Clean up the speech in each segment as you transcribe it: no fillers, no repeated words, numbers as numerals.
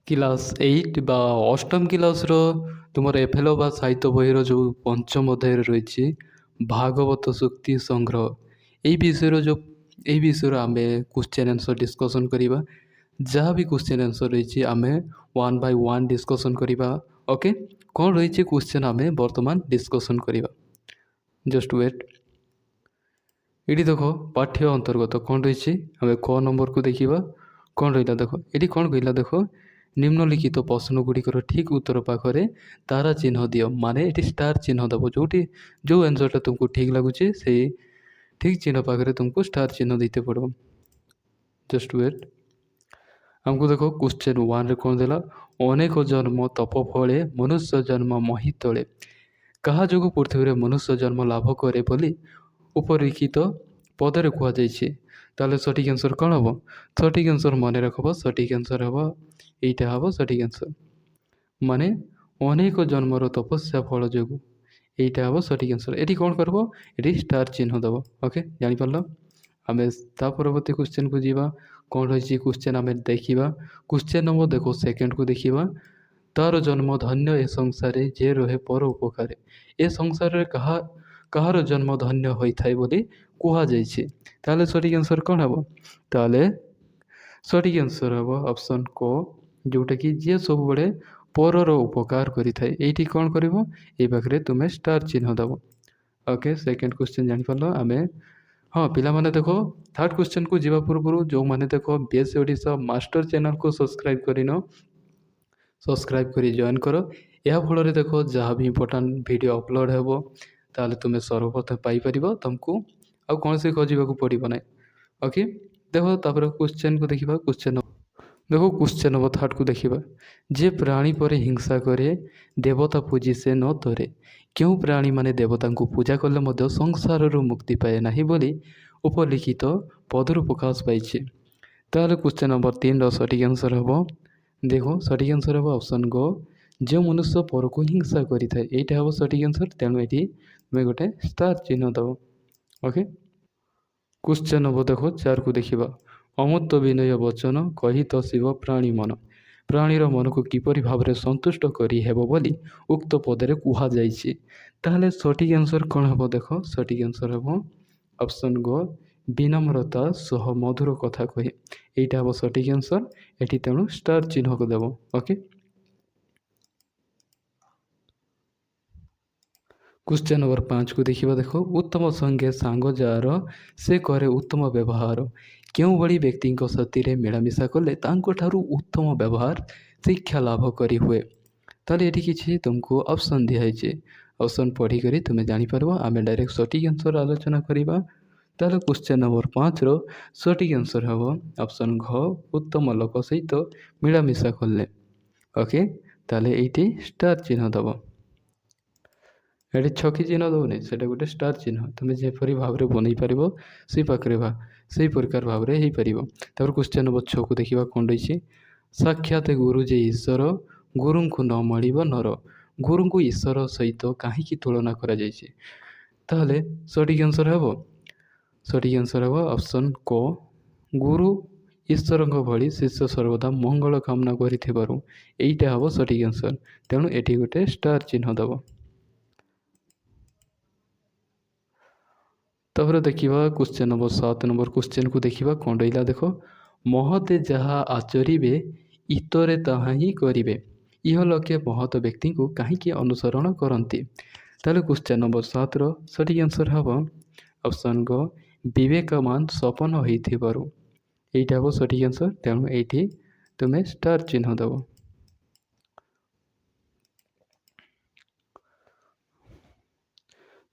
Class 8 ବା ଅଷ୍ଟମ କ୍ଲାସ୍ର ତୁମର ଏଫେଲ ବା ସାହିତ୍ୟ ବହିର ଯେଉଁ ପଞ୍ଚମ ଅଧ୍ୟାୟରେ ରହିଛି ଭାଗବତ ସୂକ୍ତି ସଂଗ୍ରହ, ଏହି ବିଷୟରେ ଆମେ କ୍ୱେଶ୍ଚନ୍ ଆନ୍ସର୍ ଡିସ୍କସନ୍ କରିବା। ଯାହା ବି କ୍ୱେଶ୍ଚନ୍ ଆନ୍ସର୍ ରହିଛି ଆମେ ୱାନ୍ ବାଇ ୱାନ୍ ଡିସ୍କସନ୍ କରିବା। ଓକେ, କ'ଣ ରହିଛି କ୍ୱେଶ୍ଚନ୍ ଆମେ ବର୍ତ୍ତମାନ ଡିସ୍କସନ୍ କରିବା। Just wait. ଏଠି ଦେଖ ପାଠ୍ୟ ଅନ୍ତର୍ଗତ କ'ଣ ରହିଛି, ଆମେ କ ନମ୍ବରକୁ ଦେଖିବା। କ'ଣ ରହିଲା ଦେଖ, ଏଠି କ'ଣ କହିଲା ଦେଖ, ନିମ୍ନଲିଖିତ ପ୍ରଶ୍ନ ଗୁଡ଼ିକର ଠିକ୍ ଉତ୍ତର ପାଖରେ ତାରା ଚିହ୍ନ ଦିଅ। ମାନେ ଏଠି ଷ୍ଟାର ଚିହ୍ନ ଦେବ, ଯେଉଁ ଆନ୍ସର୍ଟା ତୁମକୁ ଠିକ୍ ଲାଗୁଛି ସେଇ ଠିକ୍ ଚିହ୍ନ ପାଖରେ ତୁମକୁ ଷ୍ଟାର ଚିହ୍ନ ଦେଇତେ ପଡ଼ିବ। Just wait. ଆମକୁ ଦେଖ କ୍ୱେଶ୍ଚନ୍ 1ରେ କ'ଣ ଦେଲା, ଅନେକ ଜନ୍ମ ତପ ଫଳେ ମନୁଷ୍ୟ ଜନ୍ମ ମହି ତଳେ କାହା ଯୋଗୁଁ ପୃଥିବୀରେ ମନୁଷ୍ୟ ଜନ୍ମ ଲାଭ କରେ ବୋଲି ଉପଲିଖିତ ପଦରେ କୁହାଯାଇଛି। ତାହେଲେ ସଠିକ୍ ଆନ୍ସର୍ କ'ଣ ହେବ? ସଠିକ୍ ଆନ୍ସର୍ ମନେ ରଖବ, ସଠିକ୍ ଆନ୍ସର୍ ହେବ ଏଇଟା ହେବ ସଠିକ୍ ଆନ୍ସର୍। ମାନେ ଅନେକ ଜନ୍ମର ତପସ୍ୟା ଫଳ ଯୋଗୁଁ ଏଇଟା ହେବ ସଠିକ୍ ଆନ୍ସର୍। ଏଠି କ'ଣ କରିବ, ଏଠି ଷ୍ଟାର ଚିହ୍ନ ଦେବ। ଓକେ, ଜାଣିପାରିଲ। ଆମେ ତା ପରବର୍ତ୍ତୀ କ୍ୱେଶ୍ଚନ୍କୁ ଯିବା। କ'ଣ ରହିଛି କ୍ୱେଶ୍ଚନ୍ ଆମେ ଦେଖିବା। କ୍ୱେଶ୍ଚନ୍ ନମ୍ବର ଦେଖ ସେକେଣ୍ଡକୁ ଦେଖିବା। ତାର ଜନ୍ମ ଧନ୍ୟ ଏ ସଂସାରେ ଯେ ରହେ ପର ଉପକାରେ। ଏ ସଂସାରରେ କାହାର ଜନ୍ମ ଧନ୍ୟ ହୋଇଥାଏ ବୋଲି କୁହାଯାଇଛି। ତାହେଲେ ସଠିକ୍ ଆନ୍ସର୍ କ'ଣ ହେବ? ତାହେଲେ ସଠିକ୍ ଆନ୍ସର୍ ହେବ ଅପସନ୍ କ, ଯେଉଁଟାକି ଯିଏ ସବୁବେଳେ ପରର ଉପକାର କରିଥାଏ। ଏଇଠି କ'ଣ କରିବ, ଏଇ ପାଖରେ ତୁମେ ଷ୍ଟାର ଚିହ୍ନ ଦେବ। ଓକେ, ସେକେଣ୍ଡ କ୍ୱେଶ୍ଚନ୍ ଜାଣିପାରିଲ। ଆମେ ପିଲାମାନେ ଦେଖ ଥାର୍ଡ଼ କ୍ୱେଶ୍ଚନ୍କୁ ଯିବା ପୂର୍ବରୁ ଯେଉଁମାନେ ଦେଖ BSc ଓଡ଼ିଶା ମାଷ୍ଟର ଚ୍ୟାନେଲ୍କୁ ସବସ୍କ୍ରାଇବ୍ କରିନ, ସବସ୍କ୍ରାଇବ୍ କରି ଜଏନ୍ କର। ଏହା ଫଳରେ ଦେଖ ଯାହା ବି ଇମ୍ପୋର୍ଟାଣ୍ଟ ଭିଡ଼ିଓ ଅପଲୋଡ଼ ହେବ ତାହେଲେ ତୁମେ ସର୍ବପ୍ରଥମେ ପାଇପାରିବ, ତୁମକୁ ଆଉ କୌଣସି ଖୋଜିବାକୁ ପଡ଼ିବ ନାହିଁ। ଓକେ, ଦେଖ ତାପରେ କ୍ୱେଶ୍ଚନ୍କୁ ଦେଖିବା। କ୍ୱେଶ୍ଚନ୍ ନମ୍ବର ଥାର୍ଡ଼କୁ ଦେଖିବା। ଯେ ପ୍ରାଣୀ ପରେ ହିଂସା କରେ ଦେବତା ପୂଜି ସେ ନ ତରେ। କେଉଁ ପ୍ରାଣୀମାନେ ଦେବତାଙ୍କୁ ପୂଜା କଲେ ମଧ୍ୟ ସଂସାରରୁ ମୁକ୍ତି ପାଏ ନାହିଁ ବୋଲି ଉପଲିଖିତ ପଦରୁ ପ୍ରକାଶ ପାଇଛି। ତାହେଲେ କ୍ୱେଶ୍ଚନ୍ ନମ୍ବର 3ର ସଠିକ୍ ଆନ୍ସର୍ ହେବ, ଦେଖ ସଠିକ୍ ଆନ୍ସର୍ ହେବ ଅପସନ୍ ଗ, ଯେଉଁ ମନୁଷ୍ୟ ପରକୁ ହିଂସା କରିଥାଏ। ଏଇଟା ହେବ ସଠିକ୍ ଆନ୍ସର୍। ତେଣୁ ଏଠି ତୁମେ ଗୋଟେ ଷ୍ଟାର ଚିହ୍ନ ଦେବ। ଓକେ, କ୍ୱେଶ୍ଚନ୍ ନମ୍ବର ଦେଖ 4କୁ ଦେଖିବା। ଅମୃତ ବିନୟ ବଚନ କହି ତ ଶିବ ପ୍ରାଣୀ ମନ। ପ୍ରାଣୀର ମନକୁ କିପରି ଭାବରେ ସନ୍ତୁଷ୍ଟ କରିହେବ ବୋଲି ଉକ୍ତ ପଦରେ କୁହାଯାଇଛି। ତାହେଲେ ସଠିକ୍ ଆନ୍ସର୍ କ'ଣ ହେବ? ଦେଖ ସଠିକ୍ ଆନ୍ସର୍ ହେବ ଅପସନ୍ ଗ, ବିନମ୍ରତା ସହ ମଧୁର କଥା କହି। ଏଇଟା ହେବ ସଠିକ୍ ଆନ୍ସର୍। ଏଠି ତେଣୁ ଷ୍ଟାର ଚିହ୍ନକୁ ଦେବ। ଓକେ, କ୍ୱେଶ୍ଚନ୍ ନମ୍ବର 5କୁ ଦେଖିବା। ଦେଖ ଉତ୍ତମ ସଙ୍ଗେ ସାଙ୍ଗ ଯାହାର ସେ କରେ ଉତ୍ତମ ବ୍ୟବହାର। କେଉଁଭଳି ବ୍ୟକ୍ତିଙ୍କ ସାଥିରେ ମିଳାମିଶା କଲେ ତାଙ୍କଠାରୁ ଉତ୍ତମ ବ୍ୟବହାର ଶିକ୍ଷା ଲାଭ କରି ହୁଏ। ତାହେଲେ ଏଠି କିଛି ତୁମକୁ ଅପସନ୍ ଦିଆହେଇଛି। ଅପସନ୍ ପଢ଼ିକରି ତୁମେ ଜାଣିପାରିବ। ଆମେ ଡାଇରେକ୍ଟ ସଠିକ୍ ଆନ୍ସର୍ ଆଲୋଚନା କରିବା। ତାହେଲେ କ୍ୱେଶ୍ଚନ୍ ନମ୍ବର 5ର ସଠିକ୍ ଆନ୍ସର୍ ହେବ ଅପସନ୍ ଘ, ଉତ୍ତମ ଲୋକ ସହିତ ମିଳାମିଶା କଲେ। ଓକେ, ତାହେଲେ ଏଇଠି ଷ୍ଟାର ଚିହ୍ନ ଦେବ। ଏଠି ଛକି ଚିହ୍ନ ଦେବନି, ସେଇଟା ଗୋଟେ ଷ୍ଟାର ଚିହ୍ନ। ତୁମେ ଯେପରି ଭାବରେ ବନେଇ ପାରିବ ସେଇ ପ୍ରକାର ଭାବରେ ହେଇପାରିବ। ତାପରେ କ୍ୱେଶ୍ଚନ୍ ନମ୍ବର 6କୁ ଦେଖିବା। କ'ଣ ରହିଛି, ସାକ୍ଷାତ ଗୁରୁ ଯେ ଈଶ୍ୱର ଗୁରୁଙ୍କୁ ନ ମାଳିବ ନର। ଗୁରୁଙ୍କୁ ଈଶ୍ୱର ସହିତ କାହିଁକି ତୁଳନା କରାଯାଇଛି? ତାହେଲେ ସଠିକ୍ ଆନ୍ସର୍ ହେବ ଅପସନ୍ କ, ଗୁରୁ ଈଶ୍ୱରଙ୍କ ଭଳି ଶିଷ୍ୟ ସର୍ବଦା ମଙ୍ଗଳ କାମନା କରିଥିବାରୁ। ଏଇଟା ହେବ ସଠିକ୍ ଆନ୍ସର୍। ତେଣୁ ଏଠି ଗୋଟେ ଷ୍ଟାର ଚିହ୍ନ ଦେବ। ତାପରେ ଦେଖିବା କ୍ୱେଶ୍ଚନ୍ ନମ୍ବର 7 ନମ୍ବର କ୍ୱେଶ୍ଚନ୍କୁ ଦେଖିବା। କ'ଣ ରହିଲା ଦେଖ, ମହତେ ଯାହା ଆଚରିବେ ଇତରେ ତାହା ହିଁ କରିବେ। ଇହ ଲୋକେ ମହତ ବ୍ୟକ୍ତିଙ୍କୁ କାହିଁକି ଅନୁସରଣ କରନ୍ତି? ତାହେଲେ କ୍ୱେଶ୍ଚନ୍ ନମ୍ବର 7ର ସଠିକ୍ ଆନ୍ସର୍ ହେବ ଅପସନ୍ ଗ, ବିବେକମାନ ସପନ ହୋଇଥିବାରୁ। ଏଇଟା ହେବ ସଠିକ୍ ଆନ୍ସର୍। ତେଣୁ ଏଇଠି ତୁମେ ଷ୍ଟାର ଚିହ୍ନ ଦେବ।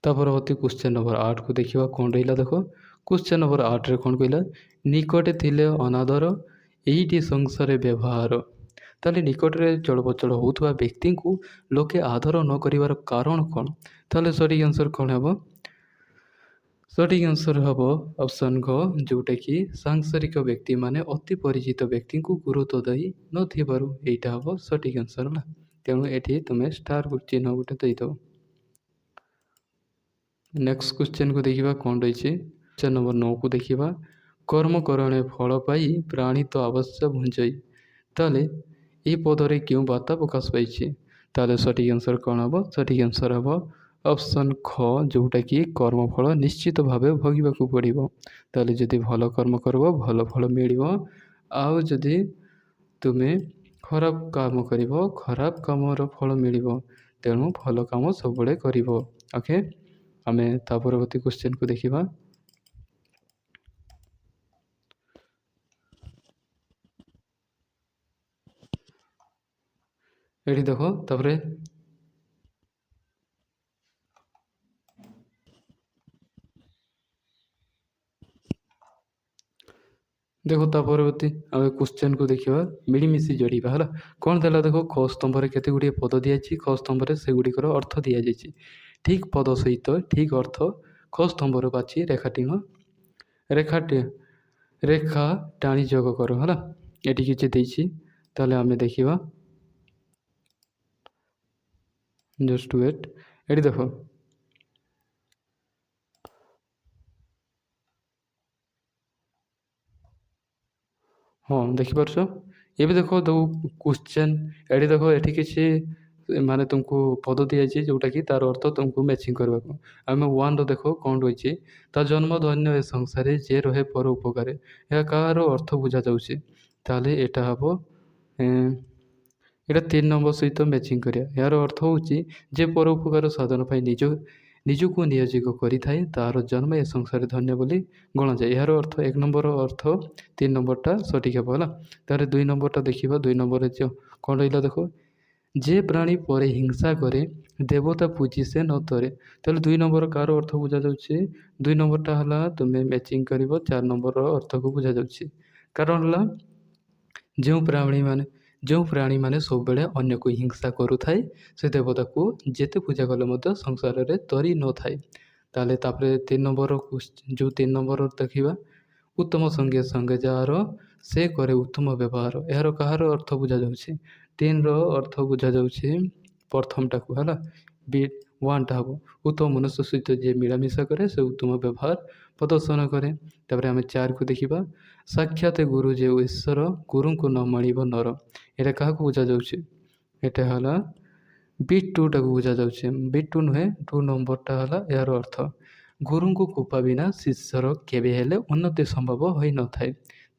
ତା ପରବର୍ତ୍ତୀ କ୍ୱେଶ୍ଚନ୍ ନମ୍ବର 8କୁ ଦେଖିବା। କ'ଣ ରହିଲା ଦେଖ, କ୍ୱେଶ୍ଚନ୍ ନମ୍ବର 8ରେ କ'ଣ କହିଲା, ନିକଟରେ ଥିଲେ ଅନାଦର ଏଇଠି ସଂସାରରେ ବ୍ୟବହାର। ତାହେଲେ ନିକଟରେ ଚଳପ୍ରଚଳ ହେଉଥିବା ବ୍ୟକ୍ତିଙ୍କୁ ଲୋକେ ଆଦର ନ କରିବାର କାରଣ କ'ଣ? ତାହେଲେ ସଠିକ୍ ଆନ୍ସର୍ କ'ଣ ହେବ? ସଠିକ୍ ଆନ୍ସର୍ ହେବ ଅପସନ୍ ଘ, ଯେଉଁଟାକି ସାଂସାରିକ ବ୍ୟକ୍ତିମାନେ ଅତି ପରିଚିତ ବ୍ୟକ୍ତିଙ୍କୁ ଗୁରୁତ୍ୱ ଦେଇ ନଥିବାରୁ। ଏଇଟା ହେବ ସଠିକ୍ ଆନ୍ସର୍ ହେଲା। ତେଣୁ ଏଠି ତୁମେ ଷ୍ଟାର ଚିହ୍ନ ଗୋଟେ ଦେଇଦେବ। ନେକ୍ସଟ କ୍ୱେଶ୍ଚନ୍କୁ ଦେଖିବା। କ'ଣ ରହିଛି, କ୍ୱେଶ୍ଚନ୍ ନମ୍ବର 9କୁ ଦେଖିବା। କର୍ମ କରଣେ ଫଳ ପାଇ ପ୍ରାଣୀ ତ ଅବଶ୍ୟ ଭୁଞ୍ଜଇ। ତାହେଲେ এই ପଦରେ କେଉଁ ବାର୍ତ୍ତା ପ୍ରକାଶ ପାଇଛି? ତାହେଲେ ସଠିକ୍ ଆନ୍ସର୍ କ'ଣ ହେବ? ସଠିକ୍ ଆନ୍ସର୍ ହେବ ଅପସନ୍ ଖ, ଯେଉଁଟାକି କର୍ମଫଳ ନିଶ୍ଚିତ ଭାବେ ଭୋଗିବାକୁ ପଡ଼ିବ। ତାହେଲେ ଯଦି ଭଲ କର୍ମ କରିବ ଭଲ ଫଳ ମିଳିବ, ଆଉ ଯଦି ତୁମେ ଖରାପ କାମ କରିବ ଖରାପ କାମର ଫଳ ମିଳିବ। ତେଣୁ ଭଲ କାମ ସବୁବେଳେ କରିବ। ଓକେ, ଆମେ ତା ପରବର୍ତ୍ତୀ କ୍ୱେଶ୍ଚିନ୍କୁ ଦେଖିବା। ଏଠି ଦେଖ, ତାପରେ ଦେଖ ତା ପରବର୍ତ୍ତୀ ଆମେ କ୍ୱେଶ୍ଚିନ୍କୁ ଦେଖିବା। ମିଳିମିଶି ଯୋଡ଼ିବା ହେଲା। କ'ଣ ଦେଲା ଦେଖ, ଖ ସ୍ତମ୍ଭରେ କେତେ ଗୁଡ଼ିଏ ପଦ ଦିଆଯାଇଛି, ଖ ସ୍ତମ୍ଭରେ ସେଗୁଡ଼ିକର ଅର୍ଥ ଦିଆଯାଇଛି। ଠିକ୍ ପଦ ସହିତ ଠିକ୍ ଅର୍ଥ ଖ ସ୍ତମ୍ଭରୁ ବାଛି ରେଖା ଟାଣି ଯୋଗ କର ହେଲା। ଏଠି କିଛି ଦେଇଛି, ତାହେଲେ ଆମେ ଦେଖିବା। Just wait. ଏଠି ଦେଖ, ହଁ ଦେଖିପାରୁଛ। ଏବେ ଦେଖ ଯେଉଁ କ୍ୱେଶ୍ଚନ୍ ଏଠି ଦେଖ, ଏଠି କିଛି ମାନେ ତୁମକୁ ପଦ ଦିଆଯାଇଛି ଯେଉଁଟାକି ତା'ର ଅର୍ଥ ତୁମକୁ ମ୍ୟାଚିଂ କରିବାକୁ। ଆମେ 1ର ଦେଖ କ'ଣ ରହିଛି, ତା ଜନ୍ମ ଧନ୍ୟ ଏ ସଂସାରେ ଯେ ରହେ ପର ଉପକାରେ। ଏହା କାହାର ଅର୍ଥ ବୁଝାଯାଉଛି? ତାହେଲେ ଏଇଟା ହେବ ଏଇଟା 3 ନମ୍ବର ସହିତ ମ୍ୟାଚିଂ କରିବା। ଏହାର ଅର୍ଥ ହେଉଛି ଯେ ପର ଉପକାର ସାଧନ ପାଇଁ ନିଜକୁ ନିୟୋଜିତ କରିଥାଏ ତାହାର ଜନ୍ମ ଏ ସଂସାରେ ଧନ୍ୟ ବୋଲି ଗଣାଯାଏ। ଏହାର ଅର୍ଥ 1 ନମ୍ବର ଅର୍ଥ, 3 ନମ୍ବରଟା ସଠିକ୍ ହେବ ହେଲା। ତାହେଲେ 2 ନମ୍ବରଟା ଦେଖିବା। 2 ନମ୍ବରରେ କ'ଣ ରହିଲା ଦେଖ, ଯେ ପ୍ରାଣୀ ପରେ ହିଂସା କରେ ଦେବତା ପୂଜି ସେ ନ ତରେ। ତାହେଲେ 2 ନମ୍ବର କାହାର ଅର୍ଥ ବୁଝାଯାଉଛି? 2 ନମ୍ବରଟା ହେଲା, ତୁମେ ମ୍ୟାଚିଂ କରିବ, 4 ନମ୍ବରର ଅର୍ଥକୁ ବୁଝାଯାଉଛି। କାରଣ ହେଲା ଯେଉଁ ପ୍ରାଣୀମାନେ ସବୁବେଳେ ଅନ୍ୟକୁ ହିଂସା କରୁଥାଏ ସେ ଦେବତାକୁ ଯେତେ ପୂଜା କଲେ ମଧ୍ୟ ସଂସାରରେ ତରି ନଥାଏ। ତାହେଲେ ତାପରେ 3 ନମ୍ବର ଯେଉଁ 3 ନମ୍ବର ଦେଖିବା, ଉତ୍ତମ ସଙ୍ଗେ ଯାହାର ସେ କରେ ଉତ୍ତମ ବ୍ୟବହାର। ଏହାର କାହାର ଅର୍ଥ ବୁଝାଯାଉଛି? 3ର ଅର୍ଥ ବୁଝାଯାଉଛି ପ୍ରଥମଟାକୁ ହେଲା। 1ଟା ହେବ ଉତ୍ତମ ମନୁଷ୍ୟ ସହିତ ଯିଏ ମିଳାମିଶା କରେ ସେ ଉତ୍ତମ ବ୍ୟବହାର ପ୍ରଦର୍ଶନ କରେ। ତାପରେ ଆମେ 4କୁ ଦେଖିବା। ସାକ୍ଷାତ ଗୁରୁ ଯେ ଈଶ୍ୱର ଗୁରୁଙ୍କୁ ନ ମାଣିବ ନର। ଏଇଟା କାହାକୁ ବୁଝାଯାଉଛି? ଏଇଟା ହେଲା B2ଟାକୁ ବୁଝାଯାଉଛି। B2 ନୁହେଁ, 2 ନମ୍ବରଟା ହେଲା ଏହାର ଅର୍ଥ। ଗୁରୁଙ୍କୁ କୃପା ବିନା ଶିଷ୍ୟର କେବେ ହେଲେ ଉନ୍ନତି ସମ୍ଭବ ହୋଇନଥାଏ।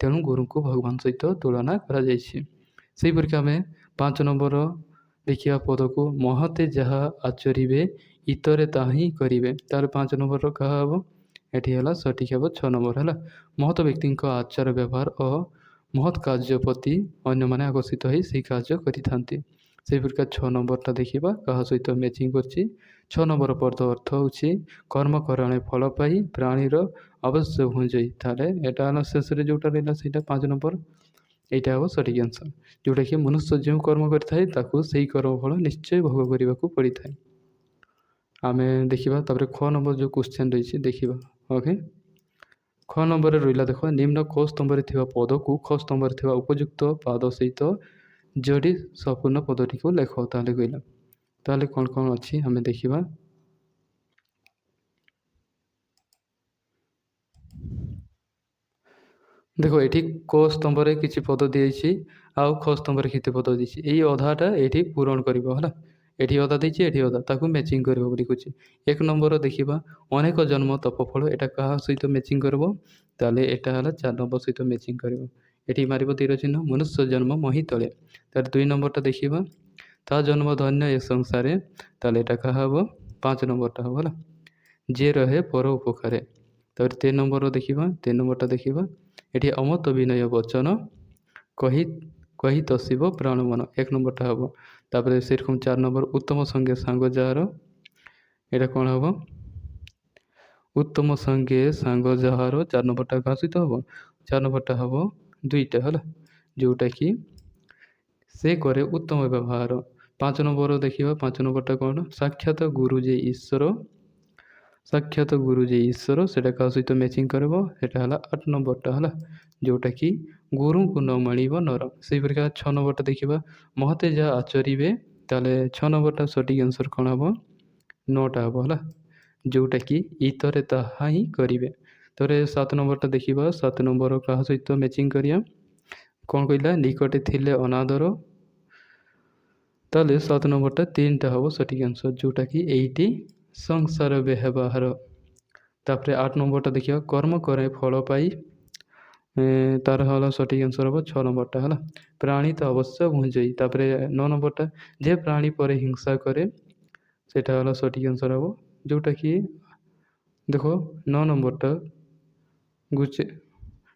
ତେଣୁ ଗୁରୁଙ୍କୁ ଭଗବାନ ସହିତ ତୁଳନା କରାଯାଇଛି। ସେହିପରିକି ଆମେ 5 ନମ୍ବର ଦେଖିବା ପଦକୁ, ମହତେ ଯାହା ଆଚରିବେ ଇତରେ ତାହା ହିଁ କରିବେ। ତାହେଲେ 5 ନମ୍ବରର କାହା ହେବ? ଏଠି ହେଲା ସଠିକ୍ ହେବ 6 ନମ୍ବର ହେଲା। ମହତ ବ୍ୟକ୍ତିଙ୍କ ଆଚାର ବ୍ୟବହାର ଓ ମହତ୍ କାର୍ଯ୍ୟ ପ୍ରତି ଅନ୍ୟମାନେ ଆକର୍ଷିତ ହୋଇ ସେହି କାର୍ଯ୍ୟ କରିଥାନ୍ତି। ସେହିପରିକା 6 ନମ୍ବରଟା ଦେଖିବା କାହା ସହିତ ମ୍ୟାଚିଂ କରିଛି। 6 ନମ୍ବର ପଦ ଅର୍ଥ ହେଉଛି କର୍ମ କରାଣେ ଫଳ ପାଇ ପ୍ରାଣୀର ଅବଶ୍ୟ ଭୁଞ୍ଜେଇ। ତାହେଲେ ଏଇଟା ହେଲା ଶେଷରେ ଯେଉଁଟା ରହିଲା ସେଇଟା 5 ନମ୍ବର। এইটা ହେବ ସଠିକ୍ ଆନ୍ସର୍, ଯେଉଁଟାକି ମନୁଷ୍ୟ ଯେଉଁ କର୍ମ କରିଥାଏ ତାକୁ ସେହି କର୍ମ ଫଳ ନିଶ୍ଚୟ ଭୋଗ କରିବାକୁ ପଡ଼ିଥାଏ। ଆମେ ଦେଖିବା ତାପରେ ଖ ନମ୍ବର ଯେଉଁ କ୍ୱେଶ୍ଚନ୍ ରହିଛି ଦେଖିବା। ଓକେ, ଖ ନମ୍ବରରେ ରହିଲା ଦେଖ, ନିମ୍ନ କ ସ୍ତମ୍ଭରେ ଥିବା ପଦକୁ ଖ ସ୍ତମ୍ଭରେ ଥିବା ଉପଯୁକ୍ତ ପାଦ ସହିତ ଯୋଡ଼ି ସମ୍ପୂର୍ଣ୍ଣ ପଦଟିକୁ ଲେଖ। ତାହେଲେ କହିଲା, ତାହେଲେ କ'ଣ କ'ଣ ଅଛି ଆମେ ଦେଖିବା। ଦେଖ, ଏଠି କ ସ୍ତମ୍ଭରେ କିଛି ପଦ ଦିଆଯାଇଛି ଆଉ ଖ ସ୍ତମ୍ଭରେ କିଛି ପଦ ଦେଇଛି। ଏଇ ଅଧାଟା ଏଠି ପୂରଣ କରିବ ହେଲା। ଏଠି ଅଧା ଦେଇଛି, ଏଠି ଅଧା, ତାକୁ ମ୍ୟାଚିଂ କରିବ ବୋଲି କହୁଛି। 1 ନମ୍ବର ଦେଖିବା, ଅନେକ ଜନ୍ମ ତପଫଳ। ଏଇଟା କାହା ସହିତ ମ୍ୟାଚିଂ କରିବ? ତାହେଲେ ଏଇଟା ହେଲା 4 ନମ୍ବର ସହିତ ମ୍ୟାଚିଂ କରିବ। ଏଠି ମାରିବ ତୀର ଚିହ୍ନ, ମନୁଷ୍ୟ ଜନ୍ମ ମହି ତଳେ। ତାହେଲେ 2 ନମ୍ବରଟା ଦେଖିବା, ତା ଜନ୍ମ ଧନ୍ୟ ଏ ସଂସାରେ। ତାହେଲେ ଏଇଟା କାହା ହେବ? 5 ନମ୍ବରଟା ହେବ ହେଲା, ଯିଏ ରହେ ପର ଉପକାରେ। ତାପରେ 3 ନମ୍ବର ଦେଖିବା। 3 ନମ୍ବରଟା ଦେଖିବା, ଏଠି ଅମତ ବିନୟ ବଚନ କହି ତୋଷିବ ପ୍ରାଣ ମନ। 1 ନମ୍ବରଟା ହେବ। ତାପରେ ସେରକମ 4 ନମ୍ବର, ଉତ୍ତମ ସଙ୍ଗେ ସାଙ୍ଗ ଯାହାର। ଏଇଟା କ'ଣ ହେବ? ଉତ୍ତମ ସଙ୍ଗେ ସାଙ୍ଗ ଯାହାର। 4 ନମ୍ବରଟା କାହା ସହିତ ହେବ? 4 ନମ୍ବରଟା ହେବ 2ଟା ହେଲା, ଯେଉଁଟାକି ସେ କରେ ଉତ୍ତମ ବ୍ୟବହାର। 5 ନମ୍ବର ଦେଖିବା। 5 ନମ୍ବରଟା କ'ଣ? ସାକ୍ଷାତ ଗୁରୁ ଯେ ଈଶ୍ୱର ସେଇଟା କାହା ସହିତ ମ୍ୟାଚିଂ କରିବ? ସେଇଟା ହେଲା 8 ନମ୍ବରଟା ହେଲା, ଯେଉଁଟାକି ଗୁରୁଙ୍କୁ ନ ମାଣିବ ନର। ସେହିପରିକା 6 ନମ୍ବରଟା ଦେଖିବା, ମହତେ ଯାହା ଆଚରିବେ। ତାହେଲେ 6 ନମ୍ବରଟା ସଠିକ୍ ଆନ୍ସର୍ କ'ଣ ହେବ? 9ଟା ହେବ ହେଲା, ଯେଉଁଟାକି ଇତରେ ତାହା ହିଁ କରିବେ। ତାପରେ 7 ନମ୍ବରଟା ଦେଖିବା। 7 ନମ୍ବର କାହା ସହିତ ମ୍ୟାଚିଂ କରିବା? କ'ଣ କହିଲା? ନିକଟେ ଥିଲେ ଅନାଦର ତାହେଲେ 7 ନମ୍ବରଟା 3ଟା ହେବ ସଠିକ୍ ଆନ୍ସର୍, ଯେଉଁଟାକି ଏଇଟି ସଂସାର ବ୍ୟବହାର। ତାପରେ 8 ନମ୍ବରଟା ଦେଖିବା, କର୍ମ କରେ ଫଳ ପାଇ, ତାର ହେଲା ସଠିକ୍ ଆନ୍ସର୍ ହେବ 6 ନମ୍ବରଟା ହେଲା, ପ୍ରାଣୀ ତ ଅବଶ୍ୟ ଭୁଞ୍ଜେଇ। ତାପରେ 9 ନମ୍ବରଟା, ଯେ ପ୍ରାଣୀ ପରେ ହିଂସା କରେ, ସେଇଟା ହେଲା ସଠିକ୍ ଆନ୍ସର୍ ହେବ, ଯେଉଁଟାକି ଦେଖ 9 ନମ୍ବରଟା ଗୁଚେ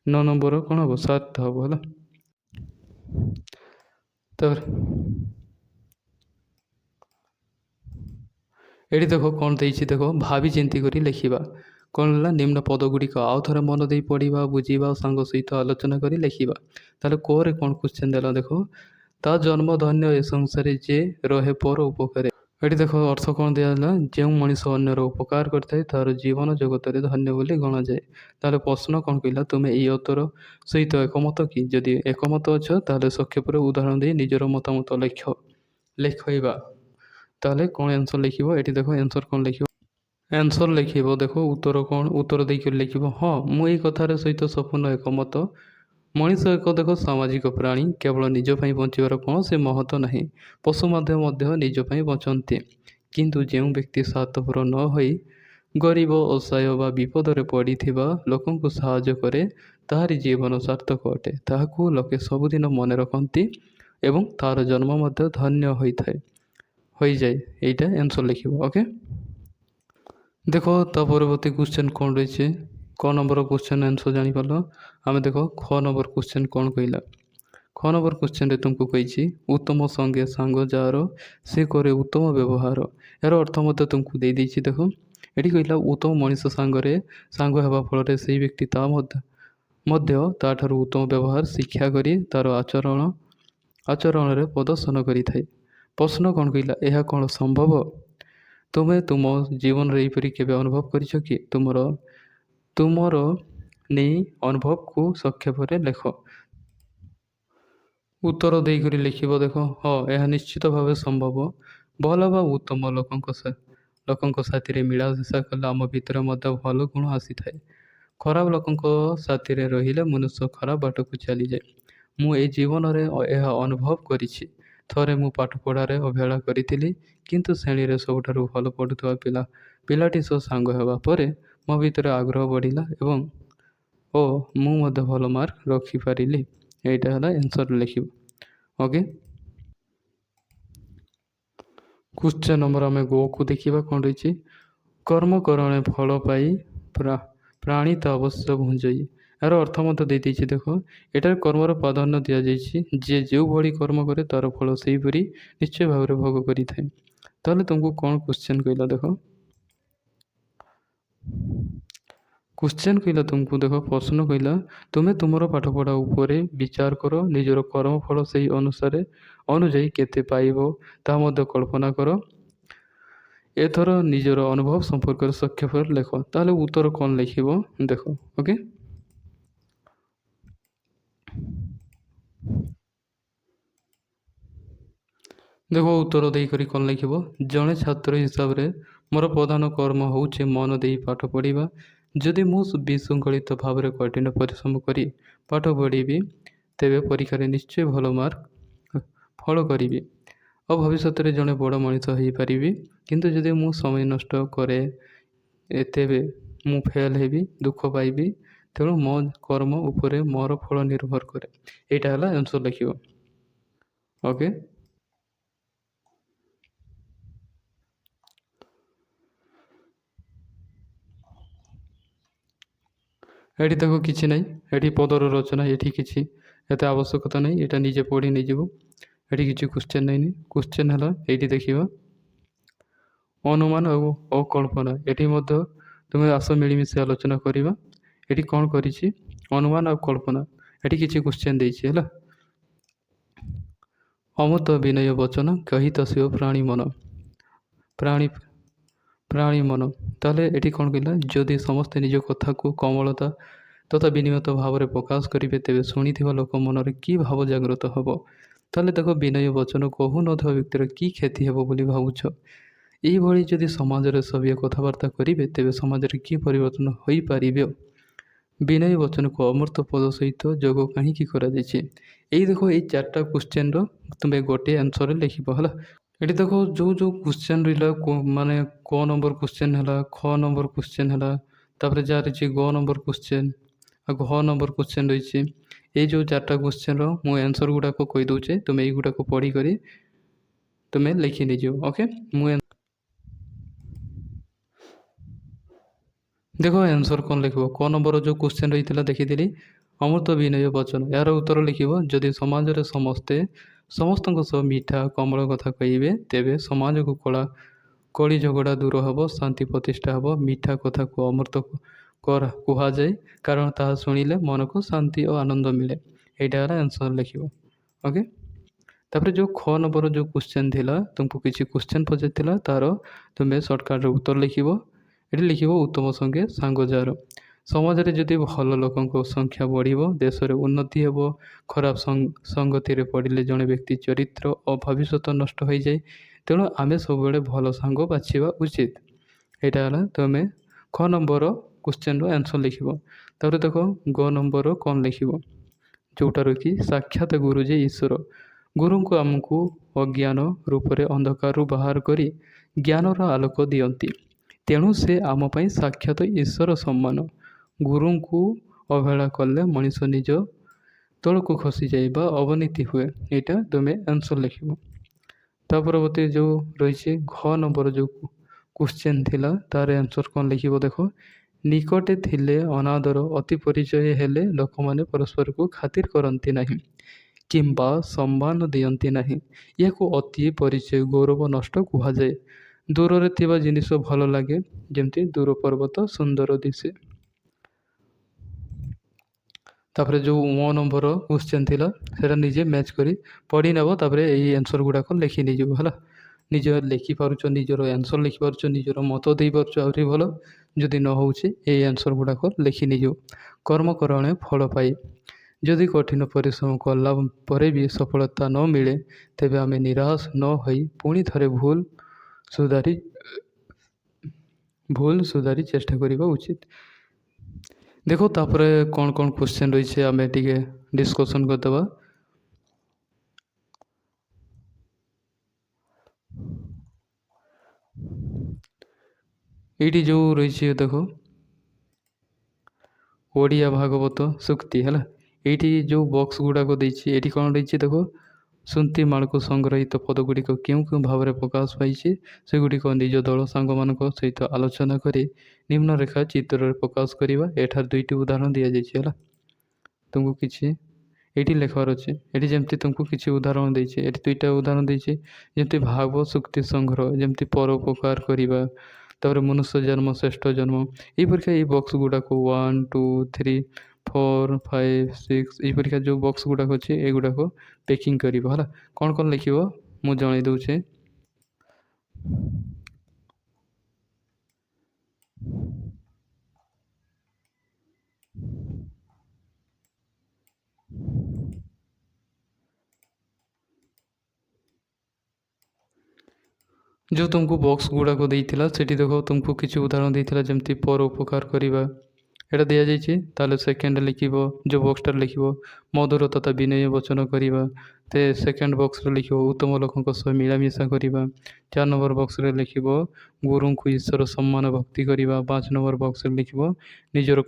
9 ନମ୍ବର କ'ଣ ହେବ, 7ଟା ହେବ ହେଲା। ତାପରେ ଏଠି ଦେଖ କ'ଣ ଦେଇଛି, ଦେଖ ଭାବି ଚିନ୍ତି କରି ଲେଖିବା। କ'ଣ ହେଲା, ନିମ୍ନ ପଦ ଗୁଡ଼ିକ ଆଉ ଥରେ ମନ ଦେଇ ପଢ଼ିବା, ବୁଝିବା, ସାଙ୍ଗ ସହିତ ଆଲୋଚନା କରି ଲେଖିବା। ତାହେଲେ କୋରେ କ'ଣ କ୍ୱେଶ୍ଚନ୍ ଦେଲା ଦେଖ, ତା ଜନ୍ମ ଧନ୍ୟ ଏ ସଂସାରେ ଯେ ରହେ ପର ଉପକାରେ। ଏଠି ଦେଖ ଅର୍ଥ କ'ଣ ଦିଆହେଲା, ଯେଉଁ ମଣିଷ ଅନ୍ୟର ଉପକାର କରିଥାଏ ତାର ଜୀବନ ଜଗତରେ ଧନ୍ୟ ବୋଲି ଗଣାଯାଏ। ତାହେଲେ ପ୍ରଶ୍ନ କ'ଣ କହିଲା, ତୁମେ ଏହି ଉତ୍ତର ସହିତ ଏକମତ କି? ଯଦି ଏକମତ ଅଛ ତାହେଲେ ସଂକ୍ଷେପରେ ଉଦାହରଣ ଦେଇ ନିଜର ମତାମତ ଲେଖାଇବା। ତାହେଲେ କ'ଣ ଆନ୍ସର୍ ଲେଖିବ, ଏଠି ଦେଖ ଆନ୍ସର୍ କ'ଣ ଲେଖିବ, ଆନ୍ସର୍ ଲେଖିବ ଦେଖ ଉତ୍ତର କ'ଣ, ଉତ୍ତର ଦେଇକରି ଲେଖିବ, ହଁ ମୁଁ ଏହି କଥାର ସହିତ ସମ୍ପୂର୍ଣ୍ଣ ଏକମତ। ମଣିଷ ଏକ ଦେଖ ସାମାଜିକ ପ୍ରାଣୀ, କେବଳ ନିଜ ପାଇଁ ବଞ୍ଚିବାର କୌଣସି ମହତ୍ତ୍ୱ ନାହିଁ। ପଶୁ ମଧ୍ୟ ନିଜ ପାଇଁ ବଞ୍ଚନ୍ତି, କିନ୍ତୁ ଯେଉଁ ବ୍ୟକ୍ତି ସ୍ୱାର୍ଥପର ନ ହୋଇ ଗରିବ, ଅସହାୟ ବା ବିପଦରେ ପଡ଼ିଥିବା ଲୋକଙ୍କୁ ସାହାଯ୍ୟ କରେ, ତାହାରି ଜୀବନ ସାର୍ଥକ ଅଟେ। ତାହାକୁ ଲୋକେ ସବୁଦିନ ମନେ ରଖନ୍ତି ଏବଂ ତାର ଜନ୍ମ ମଧ୍ୟ ଧନ୍ୟ ହୋଇଯାଏ। এইটা ଆନ୍ସର୍ ଲେଖିବ। ଓକେ, ଦେଖ ତା ପରବର୍ତ୍ତୀ କ୍ୱେଶ୍ଚନ୍ କ'ଣ ରହିଛି, କ ନମ୍ବର କ୍ୱେଶ୍ଚନ୍ ଆନ୍ସର୍ ଜାଣିପାରିଲ। ଆମେ ଦେଖ ଖ ନମ୍ବର କ୍ୱେଶ୍ଚନ୍ କ'ଣ କହିଲା। ଖ ନମ୍ବର କ୍ୱେଶ୍ଚନ୍ରେ ତୁମକୁ କହିଛି, ଉତ୍ତମ ସଙ୍ଗେ ସାଙ୍ଗ ଯାହାର ସେ କରେ ଉତ୍ତମ ବ୍ୟବହାର। ଏହାର ଅର୍ଥ ମଧ୍ୟ ତୁମକୁ ଦେଇଛି। ଦେଖ ଏଠି କହିଲା, ଉତ୍ତମ ମଣିଷ ସାଙ୍ଗରେ ସାଙ୍ଗ ହେବା ଫଳରେ ସେହି ବ୍ୟକ୍ତି ମଧ୍ୟ ତାଠାରୁ ଉତ୍ତମ ବ୍ୟବହାର ଶିକ୍ଷା କରି ତାର ଆଚରଣରେ ପ୍ରଦର୍ଶନ କରିଥାଏ। ପ୍ରଶ୍ନ କ'ଣ କହିଲା, ଏହା କ'ଣ ସମ୍ଭବ? ତୁମେ ତୁମ ଜୀବନରେ ଏହିପରି କେବେ ଅନୁଭବ କରିଛ କି? ତୁମର ନେଇ ଅନୁଭବକୁ ସଂକ୍ଷେପରେ ଲେଖ। ଉତ୍ତର ଦେଇକରି ଲେଖିବ। ଦେଖ ହଁ, ଏହା ନିଶ୍ଚିତ ଭାବେ ସମ୍ଭବ। ଭଲ ବା ଉତ୍ତମ ଲୋକଙ୍କ ସାଥିରେ ମିଳାମିଶା କଲେ ଆମ ଭିତରେ ମଧ୍ୟ ଭଲ ଗୁଣ ଆସିଥାଏ। ଖରାପ ଲୋକଙ୍କ ସାଥିରେ ରହିଲେ ମନୁଷ୍ୟ ଖରାପ ବାଟକୁ ଚାଲିଯାଏ। ମୁଁ ଏହି ଜୀବନରେ ଏହା ଅନୁଭବ କରିଛି। ଥରେ ମୁଁ ପାଠପଢ଼ାରେ ଅବହେଳା କରିଥିଲି, କିନ୍ତୁ ଶ୍ରେଣୀରେ ସବୁଠାରୁ ଭଲ ପଢ଼ୁଥିବା ପିଲାଟି ସହ ସାଙ୍ଗ ହେବା ପରେ ମୋ ଭିତରେ ଆଗ୍ରହ ବଢ଼ିଲା ଏବଂ ମୁଁ ମଧ୍ୟ ଭଲ ମାର୍କ ରଖିପାରିଲି। ଏଇଟା ହେଲା ଆନ୍ସର୍ ଲେଖିବ। ଓକେ, କ୍ୱେଶ୍ଚନ୍ ନମ୍ବର ଆମେ ଗୋକୁ ଦେଖିବା। କ'ଣ ରହିଛି, କର୍ମ କରଣେ ଫଳ ପାଇ ପ୍ରାଣୀ ତ ଅବଶ୍ୟ ଭୁଞ୍ଜଇ। ଏହାର ଅର୍ଥ ମଧ୍ୟ ଦେଇଛି। ଦେଖ ଏଠାରେ କର୍ମର ପ୍ରାଧାନ୍ୟ ଦିଆଯାଇଛି, ଯିଏ ଯେଉଁଭଳି କର୍ମ କରେ ତାର ଫଳ ସେହିପରି ନିଶ୍ଚୟ ଭାବରେ ଭୋଗ କରିଥାଏ। ତାହେଲେ ତୁମକୁ କ'ଣ କ୍ୱେଶ୍ଚନ୍ କହିଲା, ଦେଖ କ୍ୱେଶ୍ଚନ୍ କହିଲା ତୁମକୁ, ଦେଖ ପ୍ରଶ୍ନ କହିଲା, ତୁମେ ତୁମର ପାଠପଢ଼ା ଉପରେ ବିଚାର କର, ନିଜର କର୍ମଫଳ ସେହି ଅନୁଯାୟୀ କେତେ ପାଇବ ତାହା ମଧ୍ୟ କଳ୍ପନା କର। ଏଥର ନିଜର ଅନୁଭବ ସମ୍ପର୍କରେ ସଂକ୍ଷେପରେ ଲେଖ। ତାହେଲେ ଉତ୍ତର କ'ଣ ଲେଖିବ ଦେଖ। ଓକେ, ଦେଖ ଉତ୍ତର ଦେଇକରି କ'ଣ ଲେଖିବ, ଜଣେ ଛାତ୍ର ହିସାବରେ ମୋର ପ୍ରଧାନ କର୍ମ ହେଉଛି ମନ ଦେଇ ପାଠ ପଢ଼ିବା। ଯଦି ମୁଁ ବିଶୃଙ୍ଖଳିତ ଭାବରେ କଠିନ ପରିଶ୍ରମ କରି ପାଠ ପଢ଼ିବି, ତେବେ ପରୀକ୍ଷାରେ ନିଶ୍ଚୟ ଭଲ ଫଳ କରିବି ଓ ଭବିଷ୍ୟତରେ ଜଣେ ବଡ଼ ମଣିଷ ହୋଇପାରିବି। କିନ୍ତୁ ଯଦି ମୁଁ ସମୟ ନଷ୍ଟ କରେ, ତେବେ ମୁଁ ଫେଲ୍ ହେବି, ଦୁଃଖ ପାଇବି। ତେଣୁ ମୋ କର୍ମ ଉପରେ ମୋର ଫଳ ନିର୍ଭର କରେ। ଏଇଟା ହେଲା ଆନ୍ସର୍ ଲେଖିବ। ଓକେ, ଏଠି ଦେଖ କିଛି ନାହିଁ, ଏଠି ପଦର ରଚନା ଏଠି କିଛି ଏତେ ଆବଶ୍ୟକତା ନାହିଁ, ଏଇଟା ନିଜେ ପଢ଼ି ନେଇଯିବ। ଏଠି କିଛି କ୍ୱେଶ୍ଚନ୍ ନାହିଁ। କ୍ୱେଶ୍ଚନ୍ ହେଲା ଏଇଠି ଦେଖିବା, ଅନୁମାନ ଆଉ ଅକଳ୍ପନା। ଏଠି ମଧ୍ୟ ତୁମେ ଆସ ମିଳିମିଶି ଆଲୋଚନା କରିବା। ଏଠି କ'ଣ କରିଛି, ଅନୁମାନ ଆଉ କଳ୍ପନା। ଏଠି କିଛି କ୍ୱେଶ୍ଚନ୍ ଦେଇଛି ହେଲା। ଅମୃତ ବିନୟ ବଚନ କହି ତସିବ ପ୍ରାଣୀ ମନ। ତାହେଲେ ଏଠି କ'ଣ କହିଲା, ଯଦି ସମସ୍ତେ ନିଜ କଥାକୁ କୋମଳତା ତଥା ବିନୀତ ଭାବରେ ପ୍ରକାଶ କରିବେ, ତେବେ ଶୁଣିଥିବା ଲୋକ ମନରେ କି ଭାବ ଜାଗ୍ରତ ହେବ? ତାହେଲେ ଦେଖ, ବିନୟ ବଚନ କହୁନଥିବା ବ୍ୟକ୍ତିର କି କ୍ଷତି ହେବ ବୋଲି ଭାବୁଛ? ଏହିଭଳି ଯଦି ସମାଜରେ ସଭିଏ କଥାବାର୍ତ୍ତା କରିବେ, ତେବେ ସମାଜରେ କି ପରିବର୍ତ୍ତନ ହୋଇପାରିବ? ବିନୟୀ ବଚନକୁ ଅମୃତ ପଦ ସହିତ ଯୋଗ କାହିଁକି କରାଯାଇଛି? ଏଇ ଦେଖ ଏଇ ଚାରିଟା କ୍ୱେଶ୍ଚନର ତୁମେ ଗୋଟିଏ ଆନ୍ସରରେ ଲେଖିବ ହେଲା। ଏଠି ଦେଖ ଯେଉଁ କ୍ୱେଶ୍ଚନ ରହିଲା ମାନେ କ ନମ୍ବର କ୍ୱେଶ୍ଚନ ହେଲା, ଖ ନମ୍ବର କ୍ୱେଶ୍ଚନ ହେଲା, ତାପରେ ଯାହା ରହିଛି ଗ ନମ୍ବର କ୍ୱେଶ୍ଚନ ଆଉ ଘ ନମ୍ବର କ୍ୱେଶ୍ଚନ ରହିଛି। ଏଇ ଯେଉଁ ଚାରିଟା କ୍ୱେଶ୍ଚନର ମୁଁ ଆନ୍ସର ଗୁଡ଼ାକ କହିଦେଉଛି, ତୁମେ ଏଇଗୁଡ଼ାକ ପଢ଼ିକରି ତୁମେ ଲେଖି ନେଇଯିବ। ଓକେ, ମୁଁ ଦେଖ ଆନ୍ସର କ'ଣ ଲେଖିବ। କ ନମ୍ବର ଯେଉଁ କ୍ୱେଶ୍ଚନ ରହିଥିଲା ଦେଖିଥିଲି, ଅମୃତ ବିନୟ ବଚନ। ଏହାର ଉତ୍ତର ଲେଖିବ, ଯଦି ସମାଜରେ ସମସ୍ତେ ସମସ୍ତଙ୍କ ସହ ମିଠା କମଳ କଥା କହିବେ, ତେବେ ସମାଜକୁ କଳି ଝଗଡ଼ା ଦୂର ହେବ, ଶାନ୍ତି ପ୍ରତିଷ୍ଠା ହେବ। ମିଠା କଥାକୁ ଅମୃତ କୁହାଯାଏ, କାରଣ ତାହା ଶୁଣିଲେ ମନକୁ ଶାନ୍ତି ଓ ଆନନ୍ଦ ମିଳେ। ଏଇଟା ହେଲା ଆନ୍ସର ଲେଖିବ। ଓକେ, ତାପରେ ଯେଉଁ ଖ ନମ୍ବର ଯେଉଁ କ୍ୱେଶ୍ଚନ ଥିଲା, ତୁମକୁ କିଛି କ୍ୱେଶ୍ଚନ ପଚାରିଥିଲା, ତାର ତୁମେ ସର୍ଟକଟ୍ରେ ଉତ୍ତର ଲେଖିବ। ଏଠି ଲେଖିବ, ଉତ୍ତମ ସଙ୍ଗେ ସାଙ୍ଗ ଯାର। ସମାଜରେ ଯଦି ଭଲ ଲୋକଙ୍କ ସଂଖ୍ୟା ବଢ଼ିବ, ଦେଶରେ ଉନ୍ନତି ହେବ। ଖରାପ ସଙ୍ଗତିରେ ପଡ଼ିଲେ ଜଣେ ବ୍ୟକ୍ତି ଚରିତ୍ର ଓ ଭବିଷ୍ୟତ ନଷ୍ଟ ହୋଇଯାଏ। ତେଣୁ ଆମେ ସବୁବେଳେ ଭଲ ସାଙ୍ଗ ବାଛିବା ଉଚିତ। ଏଇଟା ହେଲା ତୁମେ ଖ ନମ୍ବର କ୍ୱେଶ୍ଚନର ଆନ୍ସର ଲେଖିବ। ତାପରେ ଦେଖ ଗ ନମ୍ବର କ'ଣ ଲେଖିବ, ଯେଉଁଟାରୁ କି ସାକ୍ଷାତ ଗୁରୁ ଯେ ଈଶ୍ୱର। ଗୁରୁଙ୍କୁ ଆମକୁ ଅଜ୍ଞାନ ରୂପରେ ଅନ୍ଧକାରରୁ ବାହାର କରି ଜ୍ଞାନର ଆଲୋକ ଦିଅନ୍ତି। ତେଣୁ ସେ ଆମ ପାଇଁ ସାକ୍ଷାତ ଈଶ୍ୱର ସମାନ। ଗୁରୁଙ୍କୁ ଅବହେଳା କଲେ ମଣିଷ ନିଜ ତଳକୁ ଖସିଯାଏ ବା ଅବନୀତି ହୁଏ। ଏଇଟା ତୁମେ ଆନ୍ସର ଲେଖିବ। ତା ପରବର୍ତ୍ତୀ ଯେଉଁ ରହିଛି ଘ ନମ୍ବର ଯେଉଁ କ୍ୱେଶ୍ଚନ ଥିଲା, ତାର ଆନ୍ସର କ'ଣ ଲେଖିବ ଦେଖ। ନିକଟେ ଥିଲେ ଅନାଦର, ଅତି ପରିଚୟ ହେଲେ ଲୋକମାନେ ପରସ୍ପରକୁ ଖାତିର କରନ୍ତି ନାହିଁ କିମ୍ବା ସମ୍ମାନ ଦିଅନ୍ତି ନାହିଁ। ଏହାକୁ ଅତି ପରିଚୟ ଗୌରବ ନଷ୍ଟ କୁହାଯାଏ। ଦୂରରେ ଥିବା ଜିନିଷ ଭଲ ଲାଗେ, ଯେମିତି ଦୂର ପର୍ବତ ସୁନ୍ଦର ଦିଶେ। ତାପରେ ଯେଉଁ ମୋ ନମ୍ବର କ୍ୱେଶ୍ଚନ ଥିଲା, ସେଇଟା ନିଜେ ମ୍ୟାଚ୍ କରି ପଢ଼ି ନେବ। ତାପରେ ଏଇ ଆନ୍ସର ଗୁଡ଼ାକ ଲେଖି ନେଇଯିବ ହେଲା। ନିଜ ଲେଖିପାରୁଛ, ନିଜର ଆନ୍ସର ଲେଖିପାରୁଛ, ନିଜର ମତ ଦେଇପାରୁଛ, ଆହୁରି ଭଲ। ଯଦି ନ ହେଉଛି ଏଇ ଆନ୍ସର ଗୁଡ଼ାକ ଲେଖି ନେଇଯିବ। କର୍ମ କରଣେ ଫଳ ପାଇ। ଯଦି କଠିନ ପରିଶ୍ରମ କଲା ପରେ ବି ସଫଳତା ନ ମିଳେ, ତେବେ ଆମେ ନିରାଶ ନ ହୋଇ ପୁଣି ଥରେ ଭୁଲ ସୁଧାରି ଚେଷ୍ଟା କରିବା ଉଚିତ। ଦେଖ ତାପରେ କ'ଣ କ'ଣ କ୍ୱେଶ୍ଚନ ରହିଛି ଆମେ ଟିକେ ଡିସ୍କସନ୍ କରିଦେବା। ଏଇଠି ଯେଉଁ ରହିଛି ଦେଖ, ଓଡ଼ିଆ ଭାଗବତ ସୂକ୍ତି ହେଲା। ଏଇଠି ଯେଉଁ ବକ୍ସ ଗୁଡ଼ାକ ଦେଇଛି, ଏଇଠି କ'ଣ ରହିଛି ଦେଖ। ସୁନ୍ତି ମାଳକୁ ସଂଗ୍ରହିତ ପଦଗୁଡ଼ିକ କେଉଁ କେଉଁ ଭାବରେ ପ୍ରକାଶ ପାଇଛି, ସେଗୁଡ଼ିକ ନିଜ ଦଳ ସାଙ୍ଗମାନଙ୍କ ସହିତ ଆଲୋଚନା କରି ନିମ୍ନରେଖା ଚିତ୍ରରେ ପ୍ରକାଶ କରିବା। ଏଠାରେ ଦୁଇଟି ଉଦାହରଣ ଦିଆଯାଇଛି ହେଲା। ତୁମକୁ କିଛି ଏଇଠି ଲେଖିବାର ଅଛି। ଏଠି ଯେମିତି ତୁମକୁ କିଛି ଉଦାହରଣ ଦେଇଛି, ଏଠି ଦୁଇଟା ଉଦାହରଣ ଦେଇଛି। ଯେମିତି ଭାଗବତ ସୂକ୍ତି ସଂଗ୍ରହ, ଯେମିତି ପରୋପକାର କରିବା, ତାପରେ ମନୁଷ୍ୟ ଜନ୍ମ ଶ୍ରେଷ୍ଠ ଜନ୍ମ। ଏଇ ପରୀକ୍ଷା ଏଇ ବକ୍ସ ଗୁଡ଼ାକ 1, 2, 3, 4, 5, 6 ଏଇ ପରୀକ୍ଷା ଯେଉଁ ବକ୍ସ ଗୁଡ଼ାକ ଅଛି, ଏଗୁଡ଼ାକ ପେକିଂ କରିବ ହେଲା। କ'ଣ କ'ଣ ଲେଖିବ ମୁଁ ଜଣାଇ ଦେଉଛି। ଯେଉଁ ତୁମକୁ ବକ୍ସ ଗୁଡ଼ାକ ଦେଇଥିଲା, ସେଠି ଦେଖ ତୁମକୁ କିଛି ଉଦାହରଣ ଦେଇଥିଲା, ଯେମିତି ପରୋପକାର କରିବା, ଏଇଟା ଦିଆଯାଇଛି। ତାହେଲେ ସେକେଣ୍ଡ ଲେଖିବ, ଯେଉଁ ବକ୍ସଟାରେ ଲେଖିବ ମଧୁର ତଥା ବିନୟ ବଚନ କରିବା। ସେକେଣ୍ଡ ବକ୍ସରେ ଲେଖିବ ଉତ୍ତମ ଲୋକଙ୍କ ସହ ମିଳାମିଶା କରିବା। 4 ନମ୍ବର ବକ୍ସରେ ଲେଖିବ ଗୁରୁଙ୍କୁ ଈଶ୍ୱର ସମ୍ମାନ ଭକ୍ତି କରିବା। 5 ନମ୍ବର ବକ୍ସରେ ଲେଖିବ ନିଜର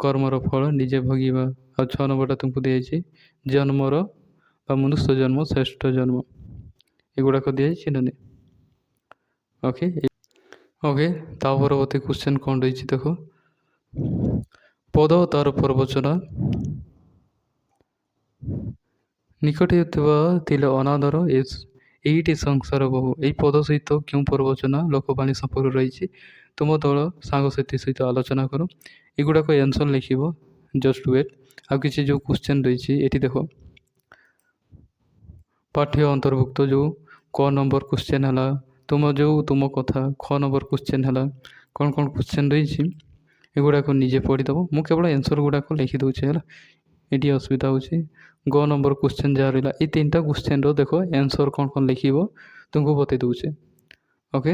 କର୍ମର ଫଳ ନିଜେ ଭୋଗିବା। ଆଉ 6 ନମ୍ବରଟା ତୁମକୁ ଦିଆଯାଇଛି ଜନ୍ମର ବା ମନୁଷ୍ୟ ଜନ୍ମ ଶ୍ରେଷ୍ଠ ଜନ୍ମ। ଏଗୁଡ଼ାକ ଦିଆଯାଇଛି ନା ନାହିଁ? ଓକେ, ତା ପରବର୍ତ୍ତୀ କ୍ୱେଶ୍ଚନ କ'ଣ ରହିଛି ଦେଖ। ପଦ ତାର ପ୍ରବଚନ। ନିକଟରେ ଥିଲେ ଅନାଦର, ଏଇଠି ସଂସାର ବହୁ। ଏଇ ପଦ ସହିତ କେଉଁ ପ୍ରବଚନ ଲୋକବାଣୀ ସମ୍ପର୍କ ରହିଛି? ତୁମ ଦଳ ସାଙ୍ଗସାଥି ସହିତ ଆଲୋଚନା କର। ଏଗୁଡ଼ାକ ଆନ୍ସର ଲେଖିବ, ଜଷ୍ଟ ୱେଟ୍। ଆଉ କିଛି ଯେଉଁ କ୍ୱେଶ୍ଚନ ରହିଛି ଏଠି ଦେଖ। ପାଠ୍ୟ ଅନ୍ତର୍ଭୁକ୍ତ ଯେଉଁ କ ନମ୍ବର କ୍ୱେଶ୍ଚନ ହେଲା, ତୁମ କଥା। ଖ ନମ୍ବର କ୍ୱେଶ୍ଚନ ହେଲା। କ'ଣ କ'ଣ କ୍ୱେଶ୍ଚନ ରହିଛି ଏଗୁଡ଼ାକ ନିଜେ ପଢ଼ିଦେବ। ମୁଁ କେବଳ ଆନ୍ସର ଗୁଡ଼ାକ ଲେଖିଦେଉଛି ହେଲା। ଏଠି ଅସୁବିଧା ହେଉଛି। ଗ ନମ୍ବର କ୍ୱେଶ୍ଚନ ଯାହା ରହିଲା, ଏଇ 3ଟା କ୍ୱେଶ୍ଚନର ଦେଖ ଆନ୍ସର କ'ଣ କ'ଣ ଲେଖିବ ତୁମକୁ ବତେଇ ଦେଉଛି। ଓକେ,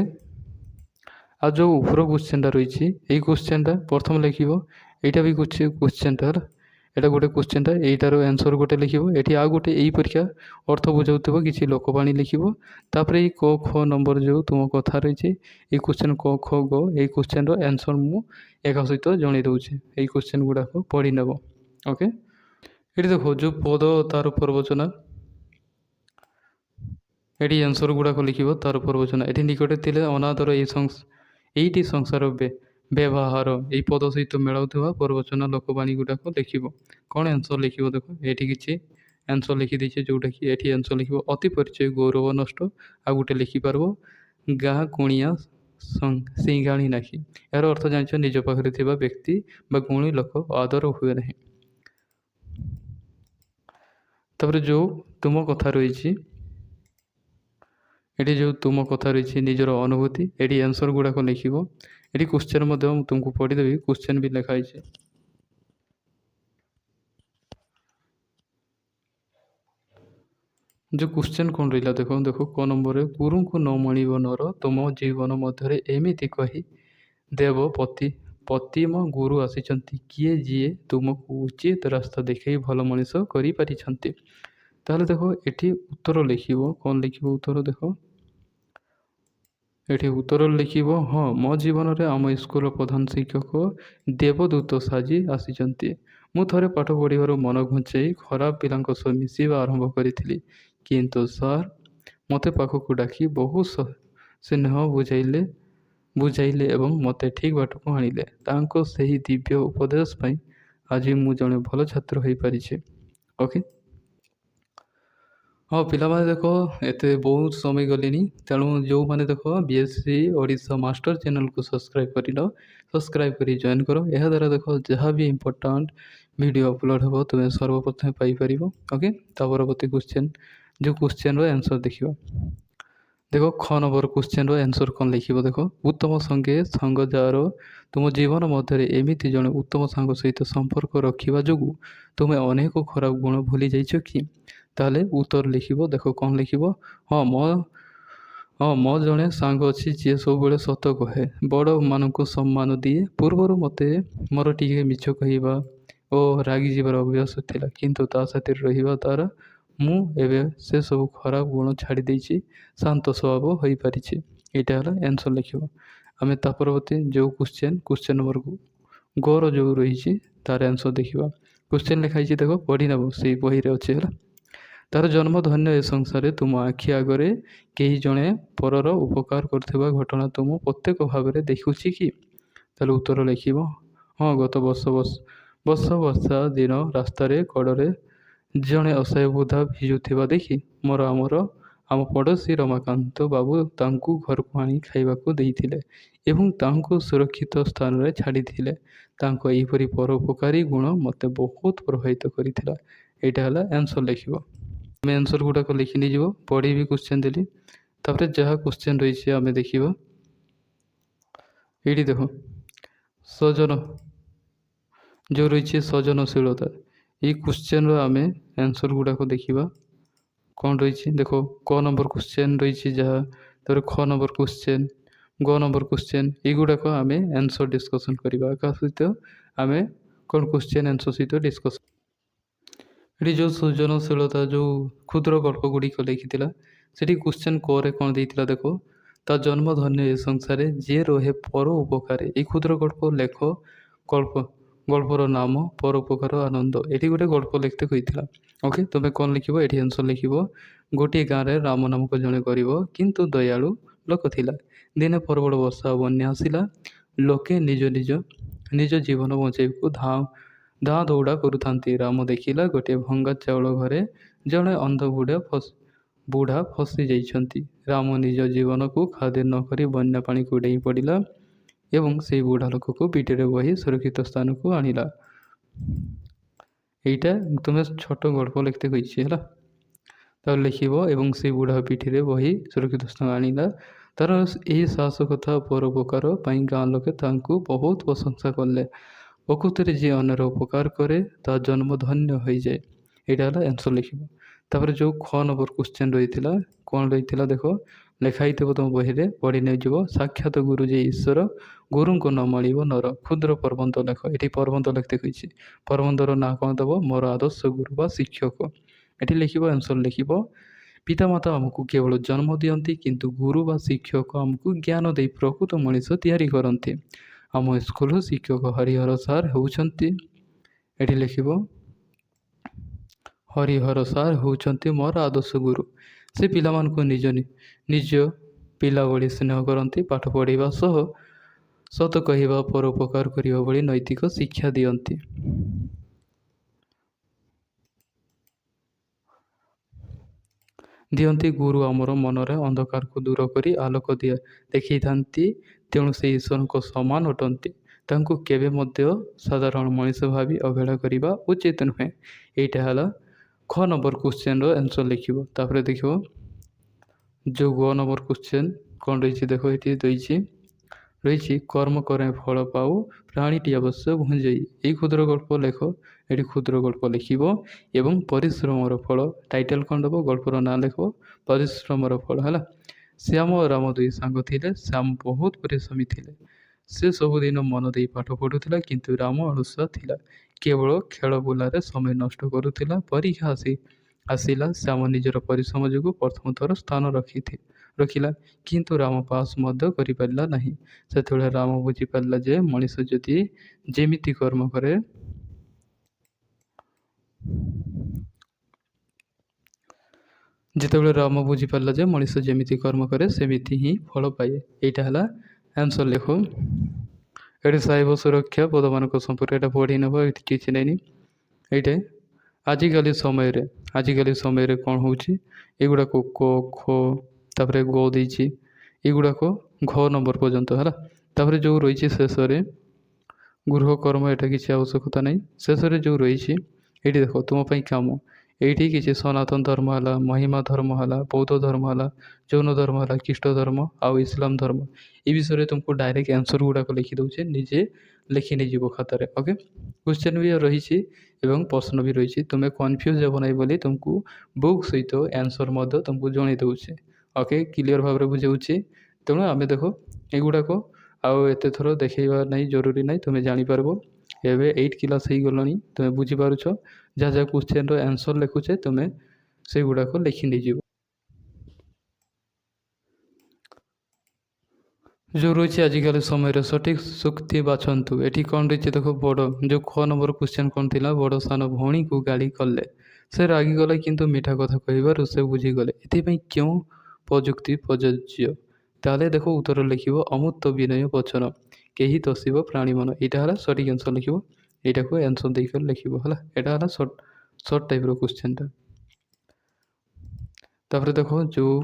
ଆଉ ଯେଉଁ ଉପର କ୍ୱେଶ୍ଚେନ୍ଟା ରହିଛି ଏଇ କ୍ୱେଶ୍ଚେନ୍ଟା ପ୍ରଥମେ ଲେଖିବ, ଏଇଟା ବି କ୍ୱେଶ୍ଚେନ୍ଟା ହେଲା, ଏଇଟା ଗୋଟେ କ୍ୱେଶ୍ଚେନ୍ଟା, ଏଇଟାର ଆନ୍ସର୍ ଗୋଟେ ଲେଖିବ। ଏଠି ଆଉ ଗୋଟେ ଏଇ ପରୀକ୍ଷା ଅର୍ଥ ବୁଝାଉଥିବ କିଛି ଲୋକବାଣୀ ଲେଖିବ। ତାପରେ ଏଇ କ ଖ ନମ୍ବର ଯେଉଁ ତୁମ କଥା ରହିଛି ଏଇ କ୍ୱେଶ୍ଚେନ୍ କ ଖ ଗ ଏଇ କ୍ୱେଶ୍ଚେନ୍ର ଆନ୍ସର୍ ମୁଁ ଏକା ସହିତ ଜଣାଇ ଦେଉଛି। ଏଇ କ୍ୱେଶ୍ଚେନ୍ ଗୁଡ଼ାକ ପଢ଼ି ନେବ। ଓକେ, ଏଠି ଦେଖ ଯେଉଁ ପଦ ତାର ପ୍ରବଚନା, ଏଠି ଆନ୍ସର୍ ଗୁଡ଼ାକ ଲେଖିବ ତାର ପ୍ରବଚନା। ଏଠି ନିକଟରେ ଥିଲେ ଅନାଦର ଏଇଟି ସଂସାର ବ୍ୟବହାର ଏଇ ପଦ ସହିତ ମେଳାଉଥିବା ପ୍ରବଚନ ଲୋକବାଣୀ ଗୁଡ଼ାକ ଲେଖିବ। କ'ଣ ଆନ୍ସର୍ ଲେଖିବ ଦେଖ, ଏଠି କିଛି ଆନ୍ସର୍ ଲେଖିଦେଇছে ଯେଉଁଟାକି ଏଠି ଆନ୍ସର୍ ଲେଖିବ ଅତି ପରିଚୟ ଗୌରବ ନଷ୍ଟ। ଆଉ ଗୋଟେ ଲେଖିପାରିବ ଗାଁ କୁଣିଆ ସିଙ୍ଗାଣି ନାଖି। ଏହାର ଅର୍ଥ ଜାଣିଛ, ନିଜ ପାଖରେ ଥିବା ବ୍ୟକ୍ତି ବା ଗୁଣୀ ଲୋକ ଆଦର ହୁଏ ନାହିଁ। ତାପରେ ଯେଉଁ ତୁମ କଥା ରହିଛି, ଏଠି ଯେଉଁ ତୁମ କଥା ରହିଛି ନିଜର ଅନୁଭୂତି, ଏଠି ଆନ୍ସର୍ ଗୁଡ଼ାକ ଲେଖିବ। ଏଠି କ୍ୱେଶ୍ଚେନ୍ ମଧ୍ୟ ମୁଁ ତୁମକୁ ପଢ଼ିଦେବି, କ୍ୱେଶ୍ଚେନ୍ ବି ଲେଖା ହେଇଛି। ଯେଉଁ କ୍ୱେଶ୍ଚେନ୍ କ'ଣ ରହିଲା ଦେଖ କ ନମ୍ବରରେ ଗୁରୁଙ୍କୁ ନ ମଣିବ ନର ତୁମ ଜୀବନ ମଧ୍ୟରେ ଏମିତି କହି ଦେବ ପତିମ ଗୁରୁ ଆସିଛନ୍ତି କିଏ ଯିଏ ତୁମକୁ ଉଚିତ ରାସ୍ତା ଦେଖାଇ ଭଲ ମଣିଷ କରିପାରିଛନ୍ତି। ତାହେଲେ ଦେଖ ଏଠି ଉତ୍ତର ଲେଖିବ। କ'ଣ ଲେଖିବ ଉତ୍ତର ଦେଖ, ଏଠି ଉତ୍ତର ଲେଖିବ ହଁ ମୋ ଜୀବନରେ ଆମ ସ୍କୁଲର ପ୍ରଧାନ ଶିକ୍ଷକ ଦେବଦୂତ ସାଜି ଆସିଛନ୍ତି। ମୁଁ ଥରେ ପାଠ ପଢ଼ିବାରୁ ମନ ଘୁଞ୍ଚେଇ ଖରାପ ପିଲାଙ୍କ ସହ ମିଶିବା ଆରମ୍ଭ କରିଥିଲି, କିନ୍ତୁ ସାର୍ ମୋତେ ପାଖକୁ ଡାକି ବହୁ ସ୍ନେହ ବୁଝାଇଲେ ଏବଂ ମୋତେ ଠିକ୍ ବାଟକୁ ଆଣିଲେ। ତାଙ୍କ ସେହି ଦିବ୍ୟ ଉପଦେଶ ପାଇଁ ଆଜି ମୁଁ ଜଣେ ଭଲ ଛାତ୍ର ହୋଇପାରିଛି। ଓକେ, ହଁ ପିଲାମାନେ ଦେଖ ଏତେ ବହୁତ ସମୟ ଗଲିଣି, ତେଣୁ ଯେଉଁମାନେ ଦେଖ BSc ଓଡ଼ିଶା ମାଷ୍ଟର ଚ୍ୟାନେଲକୁ ସବସ୍କ୍ରାଇବ୍ କରିନ, ସବସ୍କ୍ରାଇବ୍ କରି ଜଏନ୍ କର। ଏହାଦ୍ୱାରା ଦେଖ ଯାହା ବି ଇମ୍ପୋର୍ଟାଣ୍ଟ ଭିଡ଼ିଓ ଅପଲୋଡ଼ ହେବ ତୁମେ ସର୍ବପ୍ରଥମେ ପାଇପାରିବ। ଓକେ, ତା ପରବର୍ତ୍ତୀ କ୍ୱେଶ୍ଚେନ୍, ଯେଉଁ କ୍ୱେଶ୍ଚେନ୍ର ଆନ୍ସର୍ ଦେଖିବ। ଦେଖ ଖ ନମ୍ବର କ୍ୱେଶ୍ଚେନ୍ର ଆନ୍ସର୍ କ'ଣ ଲେଖିବ ଦେଖ, ଉତ୍ତମ ସାଙ୍ଗ ଯାହାର ତୁମ ଜୀବନ ମଧ୍ୟରେ ଏମିତି ଜଣେ ଉତ୍ତମ ସାଙ୍ଗ ସହିତ ସମ୍ପର୍କ ରଖିବା ଯୋଗୁଁ ତୁମେ ଅନେକ ଖରାପ ଗୁଣ ଭୁଲି ଯାଇଛ କି? ତାହେଲେ ଉତ୍ତର ଲେଖିବ। ଦେଖ କ'ଣ ଲେଖିବ, ହଁ ମୋ ଜଣେ ସାଙ୍ଗ ଅଛି ଯିଏ ସବୁବେଳେ ସତ କହେ, ବଡ଼ମାନଙ୍କୁ ସମ୍ମାନ ଦିଏ। ପୂର୍ବରୁ ମୋତେ ମୋର ଟିକେ ମିଛ କହିବା ଓ ରାଗିଯିବାର ଅଭ୍ୟାସ ଥିଲା, କିନ୍ତୁ ତା ସାଥିରେ ରହିବା ଦ୍ୱାରା ମୁଁ ଏବେ ସେସବୁ ଖରାପ ଗୁଣ ଛାଡ଼ି ଦେଇଛି, ଶାନ୍ତ ସ୍ୱଭାବ ହୋଇପାରିଛି। ଏଇଟା ହେଲା ଆନ୍ସର୍ ଲେଖିବ। ଆମେ ତା ପରବର୍ତ୍ତୀ ଯେଉଁ କ୍ୱେଶ୍ଚେନ୍ ନମ୍ବରକୁ ଗର ଯେଉଁ ରହିଛି ତାର ଆନ୍ସର୍ ଦେଖିବା। କ୍ୱେଶ୍ଚେନ୍ ଲେଖା ହେଇଛି ଦେଖ, ପଢ଼ି ନେବ, ସେଇ ବହିରେ ଅଛି ହେଲା। ତାର ଜନ୍ମ ଧନ୍ୟ ଏ ସଂସାରରେ ତୁମ ଆଖି ଆଗରେ କେହି ଜଣେ ପରର ଉପକାର କରୁଥିବା ଘଟଣା ତୁମ ପ୍ରତ୍ୟେକ ଭାବରେ ଦେଖୁଛି କି? ତାହେଲେ ଉତ୍ତର ଲେଖିବ ହଁ ଗତ ବର୍ଷା ଦିନ ରାସ୍ତାରେ କଡ଼ରେ ଜଣେ ଅସହାୟ ବୃଦ୍ଧା ଭିଜୁଥିବା ଦେଖି ଆମ ପଡ଼ୋଶୀ ରମାକାନ୍ତ ବାବୁ ତାଙ୍କୁ ଘରକୁ ଆଣି ଖାଇବାକୁ ଦେଇଥିଲେ ଏବଂ ତାଙ୍କୁ ସୁରକ୍ଷିତ ସ୍ଥାନରେ ଛାଡ଼ିଥିଲେ। ତାଙ୍କ ଏହିପରି ପରୋପକାରୀ ଗୁଣ ମୋତେ ବହୁତ ପ୍ରଭାବିତ କରିଥିଲା। ଏଇଟା ହେଲା ଆନ୍ସର୍ ଲେଖିବ। ଆମେ ଆନ୍ସର୍ ଗୁଡ଼ାକ ଲେଖି ନେଇଯିବ, ପଢ଼ିବି କ୍ୱେଶ୍ଚେନ୍ ଦେଲି। ତାପରେ ଯାହା କ୍ୱେଶ୍ଚେନ୍ ରହିଛି ଆମେ ଦେଖିବା। ଏଇଠି ଦେଖ ଯେଉଁ ରହିଛି ସଜନଶୀଳତା, ଏଇ କ୍ୱେଶ୍ଚେନ୍ର ଆମେ ଆନ୍ସର୍ ଗୁଡ଼ାକ ଦେଖିବା। କ'ଣ ରହିଛି ଦେଖ, କ ନମ୍ବର କ୍ୱେଶ୍ଚେନ୍ ରହିଛି ଯାହା, ତାପରେ ଖ ନମ୍ବର କ୍ୱେଶ୍ଚେନ୍, ଗ ନମ୍ବର କ୍ୱେଶ୍ଚେନ୍, ଏଇଗୁଡ଼ାକ ଆମେ ଆନ୍ସର୍ ଡିସ୍କସନ୍ କରିବା। କାହା ସହିତ ଆମେ କ'ଣ କ୍ୱେଶ୍ଚେନ୍ ଆନ୍ସର୍ ସହିତ ଡିସ୍କସନ୍। ଏଠି ଯେଉଁ ସୃଜନଶୀଳତା ଯେଉଁ କ୍ଷୁଦ୍ର ଗଳ୍ପ ଗୁଡ଼ିକ ଲେଖିଥିଲା, ସେଠି କ୍ୱେଶ୍ଚେନ୍ କରେ କ'ଣ ଦେଇଥିଲା ଦେଖ, ତା ଜନ୍ମ ଧନ୍ୟ ଏ ସଂସାରେ ଯିଏ ରହେ ପର ଉପକାରେ। ଏଇ କ୍ଷୁଦ୍ର ଗଳ୍ପ ଲେଖ। ଗଳ୍ପର ନାମ ପରୋପକାର ଆନନ୍ଦ। ଏଠି ଗୋଟେ ଗଳ୍ପ ଲେଖିତେ କହିଥିଲା। ଓକେ, ତୁମେ କ'ଣ ଲେଖିବ, ଏଠି ଆନ୍ସର୍ ଲେଖିବ। ଗୋଟିଏ ଗାଁରେ ରାମ ନାମକ ଜଣେ ଗରିବ କିନ୍ତୁ ଦୟାଳୁ ଲୋକ ଥିଲା। ଦିନେ ପ୍ରବଳ ବର୍ଷା ଓ ବନ୍ୟା ଆସିଲା। ଲୋକେ ନିଜ ଜୀବନ ବଞ୍ଚାଇବାକୁ ଧାଁ ଦୌଡ଼ା କରୁଥାନ୍ତି। ରାମ ଦେଖିଲା ଗୋଟିଏ ଭଙ୍ଗା ଚାଉଳ ଘରେ ଜଣେ ଅନ୍ଧ ବୁଢ଼ା ଫସି ଯାଇଛନ୍ତି। ରାମ ନିଜ ଜୀବନକୁ ଖାତିର ନ କରି ବନ୍ୟା ପାଣିକୁ ଡେଇଁ ପଡ଼ିଲା ଏବଂ ସେହି ବୁଢ଼ା ଲୋକକୁ ପିଠିରେ ବହି ସୁରକ୍ଷିତ ସ୍ଥାନକୁ ଆଣିଲା। ଏଇଟା ତୁମେ ଛୋଟ ଗଳ୍ପ ଲେଖିତେ କହିଛି ହେଲା। ତାହେଲେ ଲେଖିବ ଏବଂ ସେହି ବୁଢ଼ା ପିଠିରେ ବହି ସୁରକ୍ଷିତ ସ୍ଥାନ ଆଣିଲା। ତାର ଏହି ସାହସିକତା ପରୋପକାର ପାଇଁ ଗାଁ ଲୋକେ ତାଙ୍କୁ ବହୁତ ପ୍ରଶଂସା କଲେ। ପ୍ରକୃତିରେ ଯିଏ ଅନ୍ୟର ଉପକାର କରେ ତା ଜନ୍ମ ଧନ୍ୟ ହୋଇଯାଏ। ଏଇଟା ହେଲା ଆନ୍ସର୍ ଲେଖିବ। ତାପରେ ଯେଉଁ ଖ ନମ୍ବର କ୍ୱେଶ୍ଚେନ୍ ରହିଥିଲା, କ'ଣ ରହିଥିଲା ଦେଖ, ଲେଖା ହେଇଥିବ ତୁମ ବହିରେ ପଢ଼ି ନେଇଯିବ। ସାକ୍ଷାତ ଗୁରୁ ଯେ ଈଶ୍ୱର, ଗୁରୁଙ୍କୁ ନ ମାଳିବ ନର। କ୍ଷୁଦ୍ର ପ୍ରବନ୍ଧ ଲେଖ। ଏଠି ପ୍ରବନ୍ଧ ଲେଖତେ କହିଛି। ପ୍ରବନ୍ଧର ନାଁ କ'ଣ ଦେବ? ମୋର ଆଦର୍ଶ ଗୁରୁ ବା ଶିକ୍ଷକ। ଏଠି ଲେଖିବ, ଆନ୍ସର ଲେଖିବ, ପିତାମାତା ଆମକୁ କେବଳ ଜନ୍ମ ଦିଅନ୍ତି, କିନ୍ତୁ ଗୁରୁ ବା ଶିକ୍ଷକ ଆମକୁ ଜ୍ଞାନ ଦେଇ ପ୍ରକୃତ ମଣିଷ ତିଆରି କରନ୍ତି। ଆମ ସ୍କୁଲ ଶିକ୍ଷକ ହରିହର ସାର୍ ହେଉଛନ୍ତି, ଏଠି ଲେଖିବ, ହରିହର ସାର୍ ହେଉଛନ୍ତି ମୋର ଆଦର୍ଶ ଗୁରୁ। ସେ ପିଲାମାନଙ୍କୁ ନିଜ ପିଲା ଭଳି ସ୍ନେହ କରନ୍ତି। ପାଠ ପଢ଼ିବା ସହ ସତ କହିବା, ପରୋପକାର କରିବା ଭଳି ନୈତିକ ଶିକ୍ଷା ଦିଅନ୍ତି। ଗୁରୁ ଆମର ମନରେ ଅନ୍ଧକାରକୁ ଦୂର କରି ଆଲୋକ ଦେଖାଇଥାନ୍ତି। ତେଣୁ ସେ ଈଶ୍ୱରଙ୍କ ସମାନ ଅଟନ୍ତି। ତାଙ୍କୁ କେବେ ମଧ୍ୟ ସାଧାରଣ ମଣିଷ ଭାବି ଅବହେଳା କରିବା ଉଚିତ ନୁହେଁ। ଏଇଟା ହେଲା ଖ ନମ୍ବର କ୍ୱେଶ୍ଚନର ଆନ୍ସର ଲେଖିବ। ତାପରେ ଦେଖିବ ଯେଉଁ ଗ ନମ୍ବର କ୍ୱେଶ୍ଚନ କ'ଣ ରହିଛି, ଦେଖ ଏଠି ରହିଛି କର୍ମ କରେ ଫଳ ପାଉ, ପ୍ରାଣୀଟି ଅବଶ୍ୟ ଭୁଞ୍ଜେଇ। ଏଇ କ୍ଷୁଦ୍ର ଗଳ୍ପ ଲେଖ। ଏଠି କ୍ଷୁଦ୍ର ଗଳ୍ପ ଲେଖିବ ଏବଂ ପରିଶ୍ରମର ଫଳ, ଟାଇଟେଲ କ'ଣ ଦେବ, ଗଳ୍ପର ନାଁ ଲେଖିବ, ପରିଶ୍ରମର ଫଳ ହେଲା। ଶ୍ୟାମ ଓ ରାମ ଦୁଇ ସାଙ୍ଗ ଥିଲେ। ଶ୍ୟାମ ବହୁତ ପରିଶ୍ରମୀ ଥିଲେ। ସେ ସବୁଦିନ ମନ ଦେଇ ପାଠ ପଢ଼ୁଥିଲା, କିନ୍ତୁ ରାମ ଅଳସୁଆ ଥିଲା। କେବଳ ଖେଳ ବୁଲାରେ ସମୟ ନଷ୍ଟ କରୁଥିଲା। ପରୀକ୍ଷା ଆସିଲା। ଶ୍ୟାମ ନିଜର ପରିଶ୍ରମ ଯୋଗୁଁ ପ୍ରଥମ ଥର ସ୍ଥାନ ରଖିଲା, କିନ୍ତୁ ରାମ ପାସ୍ ମଧ୍ୟ କରିପାରିଲା ନାହିଁ। ସେତେବେଳେ ରାମ ବୁଝିପାରିଲା ଯେ ମଣିଷ ଯେମିତି କର୍ମ କରେ ଯେତେବେଳେ ରାମ ବୁଝିପାରିଲା ଯେ ମଣିଷ ଯେମିତି କର୍ମ କରେ ସେମିତି ହିଁ ଫଳ ପାଏ। ଏଇଟା ହେଲା ଆନ୍ସର ଲେଖ। ଏଠି ସାଇବ ସୁରକ୍ଷା ପଦମାନଙ୍କ ସମ୍ପର୍କ ଏଇଟା ପଢ଼ି ନେବ, ଏଠି କିଛି ନାହିଁ। ଏଇଟା ଆଜିକାଲି ସମୟରେ କ'ଣ ହେଉଛି, ଏଗୁଡ଼ାକ କ ଖ ତାପରେ ଗ ଦେଇଛି, ଏଗୁଡ଼ାକ ଘ ନମ୍ବର ପର୍ଯ୍ୟନ୍ତ ହେଲା। ତାପରେ ଯେଉଁ ରହିଛି ଶେଷରେ ଗୃହକର୍ମ, ଏଇଟା କିଛି ଆବଶ୍ୟକତା ନାହିଁ। ଶେଷରେ ଯେଉଁ ରହିଛି ଏଇଠି ଦେଖ, ତୁମ ପାଇଁ କାମ। ଏଇଠି କିଛି ସନାତନ ଧର୍ମ ହେଲା, ମହିମା ଧର୍ମ ହେଲା, ବୌଦ୍ଧ ଧର୍ମ ହେଲା, ଜୈନ ଧର୍ମ ହେଲା, ଖ୍ରୀଷ୍ଟ ଧର୍ମ ଆଉ ଇସଲାମ ଧର୍ମ। ଏ ବିଷୟରେ ତୁମକୁ ଡାଇରେକ୍ଟ ଆନ୍ସର ଗୁଡ଼ାକ ଲେଖିଦେଉଛି, ନିଜେ ଲେଖି ନେଇଯିବ ଖାତାରେ। ଓକେ, କ୍ୱେଶ୍ଚନ ବି ରହିଛି ଏବଂ ପ୍ରଶ୍ନ ବି ରହିଛି। ତୁମେ କନଫ୍ୟୁଜ୍ ହେବ ନାହିଁ ବୋଲି ତୁମକୁ ବୁକ୍ ସହିତ ଆନ୍ସର ମଧ୍ୟ ତୁମକୁ ଜଣାଇ ଦେଉଛି। ଓକେ, କ୍ଲିଅର ଭାବରେ ବୁଝାଉଛି। ତେଣୁ ଆମେ ଦେଖ ଏଗୁଡ଼ାକ ଆଉ ଏତେ ଥର ଦେଖାଇବା ନାହିଁ, ଜରୁରୀ ନାହିଁ, ତୁମେ ଜାଣିପାରିବ। ଏବେ 8 କ୍ଲାସ୍ ହେଇଗଲଣି, ତୁମେ ବୁଝିପାରୁଛ। ଯାହା କ୍ୱେଶ୍ଚନର ଆନ୍ସର ଲେଖୁଛେ ତୁମେ ସେଗୁଡ଼ାକ ଲେଖି ନେଇଯିବ। ଯେଉଁ ରହିଛି ଆଜିକାଲି ସମୟରେ ସଠିକ୍ ଶକ୍ତି ବାଛନ୍ତୁ। ଏଠି କ'ଣ ରହିଛି ଦେଖ, ବଡ଼ ଯେଉଁ ଖ ନମ୍ବର କ୍ୱେଶ୍ଚନ କ'ଣ ଥିଲା, ବଡ଼ ସାନ ଭଉଣୀକୁ ଗାଳି କଲେ। ସେ ରାଗିଗଲେ, କିନ୍ତୁ ମିଠା କଥା କହିବାରୁ ସେ ବୁଝିଗଲେ। ଏଥିପାଇଁ କେଉଁ ପ୍ରଯୁକ୍ତି ପ୍ରଯୁଜ୍ୟ? ତାହେଲେ ଦେଖ ଉତ୍ତର ଲେଖିବ, ଅମୂର୍ତ୍ତ ବିନୟ ବଚନ, କେହି ତୋଷିବ ପ୍ରାଣୀ ମନ। ଏଇଟା ହେଲା ସଠିକ୍ ଆନ୍ସର ଲେଖିବ। ଏଇଟାକୁ ଆନ୍ସର ଦେଇକରି ଲେଖିବ ହେଲା। ଏଇଟା ହେଲା ସର୍ଟ ଟାଇପ୍ର କ୍ୱେଶ୍ଚନଟା। ତାପରେ ଦେଖ ଯେଉଁ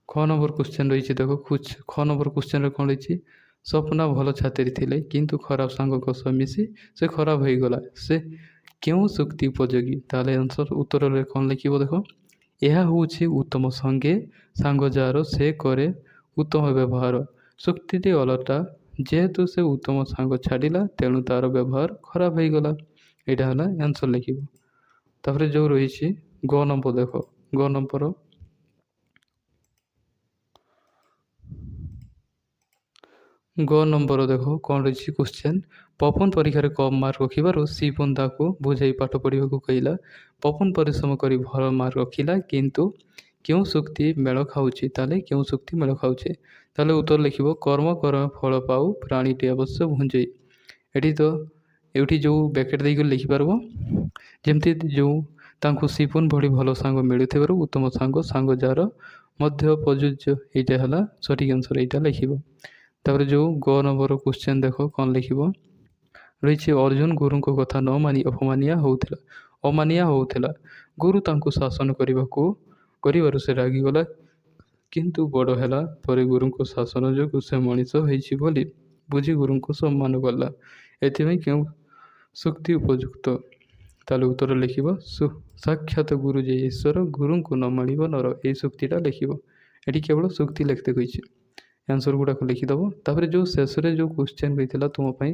ଖ ନମ୍ବର କ୍ୱେଶ୍ଚନ ରହିଛି, ଦେଖ ଖ ନମ୍ବର କ୍ୱେଶ୍ଚନରେ କ'ଣ ରହିଛି, ସ୍ୱପ୍ନା ଭଲ ଛାତ୍ରୀ ଥିଲେ, କିନ୍ତୁ ଖରାପ ସାଙ୍ଗଙ୍କ ସହ ମିଶି ସେ ଖରାପ ହୋଇଗଲା। ସେ କେଉଁ ଶକ୍ତି ଉପଯୋଗୀ? ତାହେଲେ ଉତ୍ତରରେ କ'ଣ ଲେଖିବ ଦେଖ, ଏହା ହେଉଛି ଉତ୍ତମ ସାଙ୍ଗ ଯାହାର ସେ କରେ ଉତ୍ତମ ବ୍ୟବହାର। ଶକ୍ତିଟି ଓଲଟା, ଯେହେତୁ ସେ ଉତ୍ତମ ସାଙ୍ଗ ଛାଡ଼ିଲା, ତେଣୁ ତା'ର ବ୍ୟବହାର ଖରାପ ହୋଇଗଲା। ଏଇଟା ହେଲା ଆନ୍ସର ଲେଖିବ। ତାପରେ ଯେଉଁ ରହିଛି ଗ ନମ୍ବର ଦେଖ, ଗ ନମ୍ବର ଦେଖ କ'ଣ ରହିଛି କ୍ୱେଶ୍ଚନ, ପପନ ପରୀକ୍ଷାରେ କମ୍ ମାର୍କ ରଖିବାରୁ ସିପୁନ ତାକୁ ବୁଝାଇ ପାଠ ପଢ଼ିବାକୁ କହିଲା। ପପନ ପରିଶ୍ରମ କରି ଭଲ ମାର୍କ ରଖିଲା, କିନ୍ତୁ କେଉଁ ଶକ୍ତି ମେଳ ଖାଉଛି? ତାହେଲେ କେଉଁ ଶକ୍ତି ମେଳ ଖାଉଛି? ତାହେଲେ ଉତ୍ତର ଲେଖିବ, କର୍ମ କର ଫଳ ପାଉ, ପ୍ରାଣୀଟି ଅବଶ୍ୟ ଭୁଞ୍ଜେଇ। ଏଇଠି ଯେଉଁ ବ୍ୟାକେଟ୍ ଦେଇକି ଲେଖିପାରିବ, ଯେମିତି ଯେଉଁ ତାଙ୍କୁ ସିପୁନ ଭଳି ଭଲ ସାଙ୍ଗ ମିଳୁଥିବାରୁ ଉତ୍ତମ ସାଙ୍ଗ ଯାହାର ମଧ୍ୟ ପ୍ରଯୁଜ୍ୟ। ଏଇଟା ହେଲା ସଠିକ୍ ଆନ୍ସର, ଏଇଟା ଲେଖିବ। ତାପରେ ଯେଉଁ ଗ ନମ୍ବର କ୍ୱେଶ୍ଚନ ଦେଖ କ'ଣ ଲେଖିବ, ରହିଛି ଅର୍ଜୁନ ଗୁରୁଙ୍କ କଥା ନ ମାନି ଅମାନିଆ ହେଉଥିଲା। ଗୁରୁ ତାଙ୍କୁ ଶାସନ କରିବାରୁ ସେ ରାଗିଗଲା, କିନ୍ତୁ ବଡ଼ ହେଲା ପରେ ଗୁରୁଙ୍କ ଶାସନ ଯୋଗୁଁ ସେ ମଣିଷ ହୋଇଛି ବୋଲି ବୁଝି ଗୁରୁଙ୍କୁ ସମ୍ମାନ କଲା। ଏଥିପାଇଁ କେଉଁ ଶକ୍ତି ଉପଯୁକ୍ତ? ତାହେଲେ ଉତ୍ତର ଲେଖିବ, ସାକ୍ଷାତ ଗୁରୁ ଯେ ଈଶ୍ୱର, ଗୁରୁଙ୍କୁ ନ ମାଳିବ ନର। ଏଇ ଶକ୍ତିଟା ଲେଖିବ। ଏଠି କେବଳ ଶକ୍ତି ଲେଖତେ କହିଛି। ଆନ୍ସର ଗୁଡ଼ାକ ଲେଖିଦେବ। ତାପରେ ଯେଉଁ ଶେଷରେ ଯେଉଁ କ୍ୱେଶ୍ଚନ ରହିଥିଲା ତୁମ ପାଇଁ,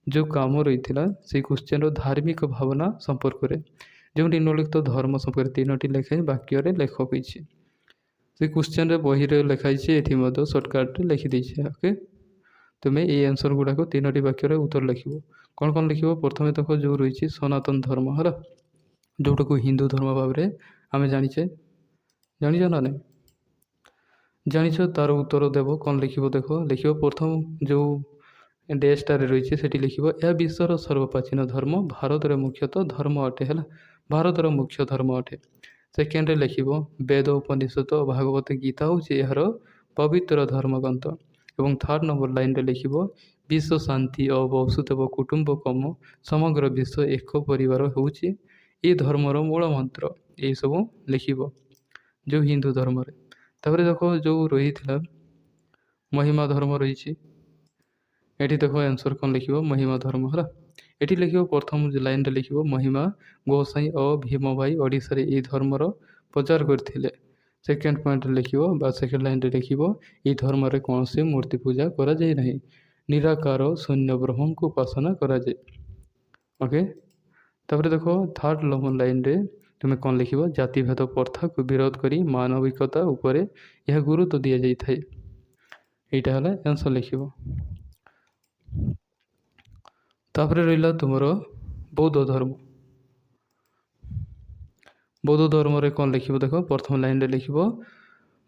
ଯେଉଁ କାମ ରହିଥିଲା ସେଇ କ୍ୱେଶ୍ଚନର ଧାର୍ମିକ ଭାବନା ସମ୍ପର୍କରେ, ଯେଉଁ ନିମ୍ନଲିଖିତ ଧର୍ମ ସମ୍ପର୍କରେ 3ଟି ଲେଖାଏଁ ବାକ୍ୟରେ ଲେଖ ହୋଇଛି। ସେ କ୍ୱେଶ୍ଚନରେ ବହିରେ ଲେଖା ହେଇଛି, ଏଠି ମଧ୍ୟ ସର୍ଟକଟ୍ରେ ଲେଖିଦେଇଛି। ଓକେ, ତୁମେ ଏଇ ଆନ୍ସର୍ ଗୁଡ଼ାକ 3ଟି ବାକ୍ୟରେ ଉତ୍ତର ଲେଖିବ। କ'ଣ କ'ଣ ଲେଖିବ? ପ୍ରଥମେ ଦେଖ ଯେଉଁ ରହିଛି ସନାତନ ଧର୍ମ ହେଲା, ଯେଉଁଟାକୁ ହିନ୍ଦୁ ଧର୍ମ ଭାବରେ ଆମେ ଜାଣିଛେ। ଜାଣିଛ ନା ନାହିଁ? ଜାଣିଛ, ତା'ର ଉତ୍ତର ଦେବ। କ'ଣ ଲେଖିବ? ଦେଖ, ଲେଖିବ ପ୍ରଥମ ଯେଉଁ ଡେସ୍ଟାରେ ରହିଛି ସେଠି ଲେଖିବ ଏହା ବିଶ୍ୱର ସର୍ବପ୍ରାଚୀନ ଧର୍ମ, ଭାରତରେ ମୁଖ୍ୟତଃ ଧର୍ମ ଅଟେ। ହେଲା, ଭାରତର ମୁଖ୍ୟ ଧର୍ମ ଅଟେ। ସେକେଣ୍ଡରେ ଲେଖିବ ବେଦ, ଉପନିଷଦ ଓ ଭାଗବତ ଗୀତା ହେଉଛି ଏହାର ପବିତ୍ର ଧର୍ମଗ୍ରନ୍ଥ। ଏବଂ ଥାର୍ଡ଼ ନମ୍ବର ଲାଇନ୍ରେ ଲେଖିବ ବିଶ୍ୱ ଶାନ୍ତି ଓ ବସୁଦେବ କୁଟୁମ୍ବକମ, ସମଗ୍ର ବିଶ୍ୱ ଏକ ପରିବାର ହେଉଛି ଏ ଧର୍ମର ମୂଳ ମନ୍ତ୍ର। ଏହିସବୁ ଲେଖିବ ଯେଉଁ ହିନ୍ଦୁ ଧର୍ମରେ। ତାପରେ ଦେଖ ଯେଉଁ ରହିଥିଲା ମହିମା ଧର୍ମ ରହିଛି, ଏଠି ଦେଖ ଆନ୍ସର୍ କ'ଣ ଲେଖିବ? ମହିମା ଧର୍ମ। ହେଲା, ଏଠି ଲେଖିବ ପ୍ରଥମ ଲାଇନ୍ରେ ଲେଖିବ ମହିମା ଗୋସାଇଁ ଓ ଭୀମ ଭାଇ ଓଡ଼ିଶାରେ ଏହି ଧର୍ମର ପ୍ରଚାର କରିଥିଲେ। ସେକେଣ୍ଡ ପଏଣ୍ଟରେ ଲେଖିବ ବା ସେକେଣ୍ଡ ଲାଇନ୍ରେ ଲେଖିବ ଏହି ଧର୍ମରେ କୌଣସି ମୂର୍ତ୍ତି ପୂଜା କରାଯାଏ ନାହିଁ, ନିରାକାର ଶୂନ୍ୟ ବ୍ରହ୍ମଙ୍କୁ ଉପାସନା କରାଯାଏ। ଓକେ, ତାପରେ ଦେଖ ଥାର୍ଡ଼ ନମ୍ବର ଲାଇନ୍ରେ ତୁମେ କ'ଣ ଲେଖିବ? ଜାତିଭେଦ ପ୍ରଥାକୁ ବିରୋଧ କରି ମାନବିକତା ଉପରେ ଏହା ଗୁରୁତ୍ୱ ଦିଆଯାଇଥାଏ। ଏଇଟା ହେଲା ଆନ୍ସର୍ ଲେଖିବ। ତାପରେ ରହିଲା ତୁମର ବୌଦ୍ଧ ଧର୍ମ। ବୌଦ୍ଧ ଧର୍ମରେ କ'ଣ ଲେଖିବ? ଦେଖ, ପ୍ରଥମ ଲାଇନ୍ରେ ଲେଖିବ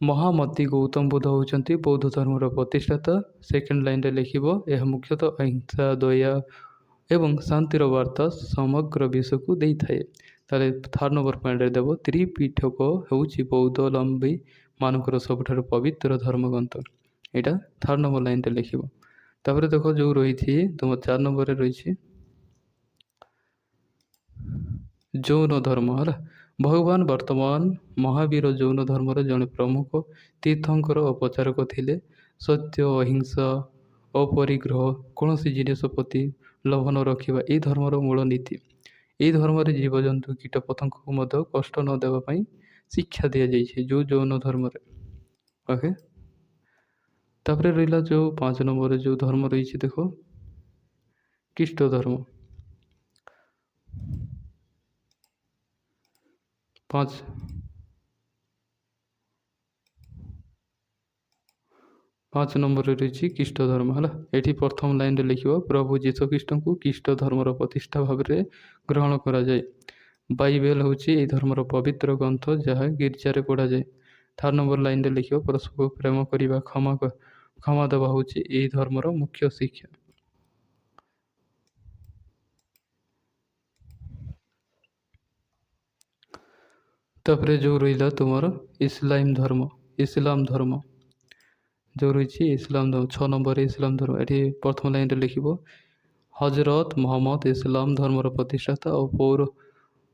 ମହାମତି ଗୌତମ ବୁଦ୍ଧ ହେଉଛନ୍ତି ବୌଦ୍ଧ ଧର୍ମର ପ୍ରତିଷ୍ଠାତା। ସେକେଣ୍ଡ ଲାଇନ୍ରେ ଲେଖିବ ଏହା ମୁଖ୍ୟତଃ ଅହିଂସା, ଦୟା ଏବଂ ଶାନ୍ତିର ବାର୍ତ୍ତା ସମଗ୍ର ବିଶ୍ୱକୁ ଦେଇଥାଏ। ତାହେଲେ ଥାର୍ଡ଼ ନମ୍ବର ପଏଣ୍ଟରେ ଦେବ ତ୍ରିପିଟକ ହେଉଛି ବୌଦ୍ଧାବଲମ୍ବୀ ମାନଙ୍କର ସବୁଠାରୁ ପବିତ୍ର ଧର୍ମଗ୍ରନ୍ଥ। ଏଇଟା ଥାର୍ଡ଼ ନମ୍ବର ଲାଇନ୍ରେ ଲେଖିବ। ତାପରେ ଦେଖ ଯେଉଁ ରହିଛି ତୁମ 4 ନମ୍ବରରେ ରହିଛି ଜୈନ ଧର୍ମ। ହେଲା, ଭଗବାନ ବର୍ତ୍ତମାନ ମହାବୀର ଜୈନ ଧର୍ମର ଜଣେ ପ୍ରମୁଖ ତୀର୍ଥଙ୍କର ଓ ପ୍ରଚାରକ ଥିଲେ। ସତ୍ୟ, ଅହିଂସା, ଅପରିଗ୍ରହ, କୌଣସି ଜିନିଷ ପ୍ରତି ଲୋଭ ନ ରଖିବା ଏହି ଧର୍ମର ମୂଳ ନୀତି। ଏହି ଧର୍ମରେ ଜୀବଜନ୍ତୁ, କୀଟପତଙ୍ଗକୁ ମଧ୍ୟ କଷ୍ଟ ନ ଦେବା ପାଇଁ ଶିକ୍ଷା ଦିଆଯାଇଛି ଯେଉଁ ଜୈନ ଧର୍ମରେ। ଓକେ, ତାପରେ ରହିଲା ଯେଉଁ 5 ନମ୍ବରରେ ଯେଉଁ ଧର୍ମ ରହିଛି ଦେଖ ଖ୍ରୀଷ୍ଟ ଧର୍ମ। 5 ନମ୍ବରରେ ରହିଛି ଖ୍ରୀଷ୍ଟ ଧର୍ମ। ହେଲା, ଏଠି ପ୍ରଥମ ଲାଇନ୍ରେ ଲେଖିବ ପ୍ରଭୁ ଯୀଶୁଖ୍ରୀଷ୍ଟଙ୍କୁ ଖ୍ରୀଷ୍ଟ ଧର୍ମର ପ୍ରତିଷ୍ଠା ଭାବରେ ଗ୍ରହଣ କରାଯାଏ। ବାଇବେଲ ହେଉଛି ଏହି ଧର୍ମର ପବିତ୍ର ଗ୍ରନ୍ଥ ଯାହା ଗିର୍ଜାରେ ପଢ଼ାଯାଏ। ଥାର୍ଡ଼ ନମ୍ବର ଲାଇନ୍ରେ ଲେଖିବ ପରସ୍ପରକୁ ପ୍ରେମ କରିବା, କ୍ଷମା ଦେବା ହେଉଛି ଏହି ଧର୍ମର ମୁଖ୍ୟ ଶିକ୍ଷା। ତାପରେ ଯେଉଁ ରହିଲା ତୁମର ଇସଲାମ ଧର୍ମ। ଯେଉଁ ରହିଛି ଇସଲାମ ଧର୍ମ 6 ନମ୍ବରରେ ଇସଲାମ ଧର୍ମ। ଏଠି ପ୍ରଥମ ଲାଇନ୍ରେ ଲେଖିବ ହଜରତ ମହମ୍ମଦ ଇସଲାମ ଧର୍ମର ପ୍ରତିଷ୍ଠାତା ଓ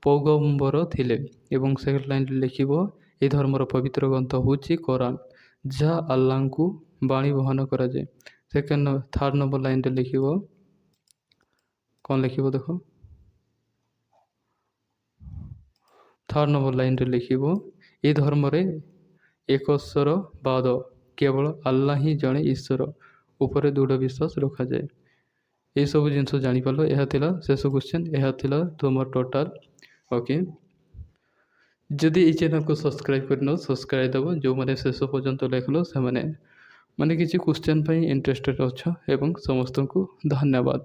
ପୈଗମ୍ବର ଥିଲେ। ଏବଂ ସେକେଣ୍ଡ ଲାଇନ୍ରେ ଲେଖିବ ଏହି ଧର୍ମର ପବିତ୍ର ଗ୍ରନ୍ଥ ହେଉଛି କୋରାନ, ଯାହା ଆଲ୍ଲାହଙ୍କୁ ବାଣୀ ବହନ କରାଯାଏ। ଥାର୍ଡ଼ ନମ୍ବର ଲାଇନ୍ରେ ଲେଖିବ କ'ଣ ଲେଖିବ? ଦେଖ, ଥାର୍ଡ଼ ନମ୍ବର ଲାଇନ୍ରେ ଲେଖିବ ଏହି ଧର୍ମରେ ଏକଶ୍ୱରବାଦ, କେବଳ ଆଲ୍ଲାହ ହିଁ ଜଣେ ଈଶ୍ୱର ଉପରେ ଦୃଢ଼ ବିଶ୍ୱାସ ରଖାଯାଏ। ଏସବୁ ଜିନିଷ ଜାଣିପାରିଲ। ଏହା ଥିଲା ଶେଷ କ୍ୱେଶ୍ଚନ୍, ଏହା ଥିଲା ତୁମର ଟୋଟାଲ୍। ଓକେ, ଯଦି ଏଇ ଚ୍ୟାନେଲ୍କୁ ସବସ୍କ୍ରାଇବ୍ କରିନ ସବସ୍କ୍ରାଇବ୍ ଦେବ। ଯେଉଁମାନେ ଶେଷ ପର୍ଯ୍ୟନ୍ତ ଲେଖିଲ ସେମାନେ କିଛି କ୍ୱେଶ୍ଚନ୍ ପାଇଁ ଇଣ୍ଟରେଷ୍ଟେଡ୍ ଅଛ। ଏବଂ ସମସ୍ତଙ୍କୁ ଧନ୍ୟବାଦ।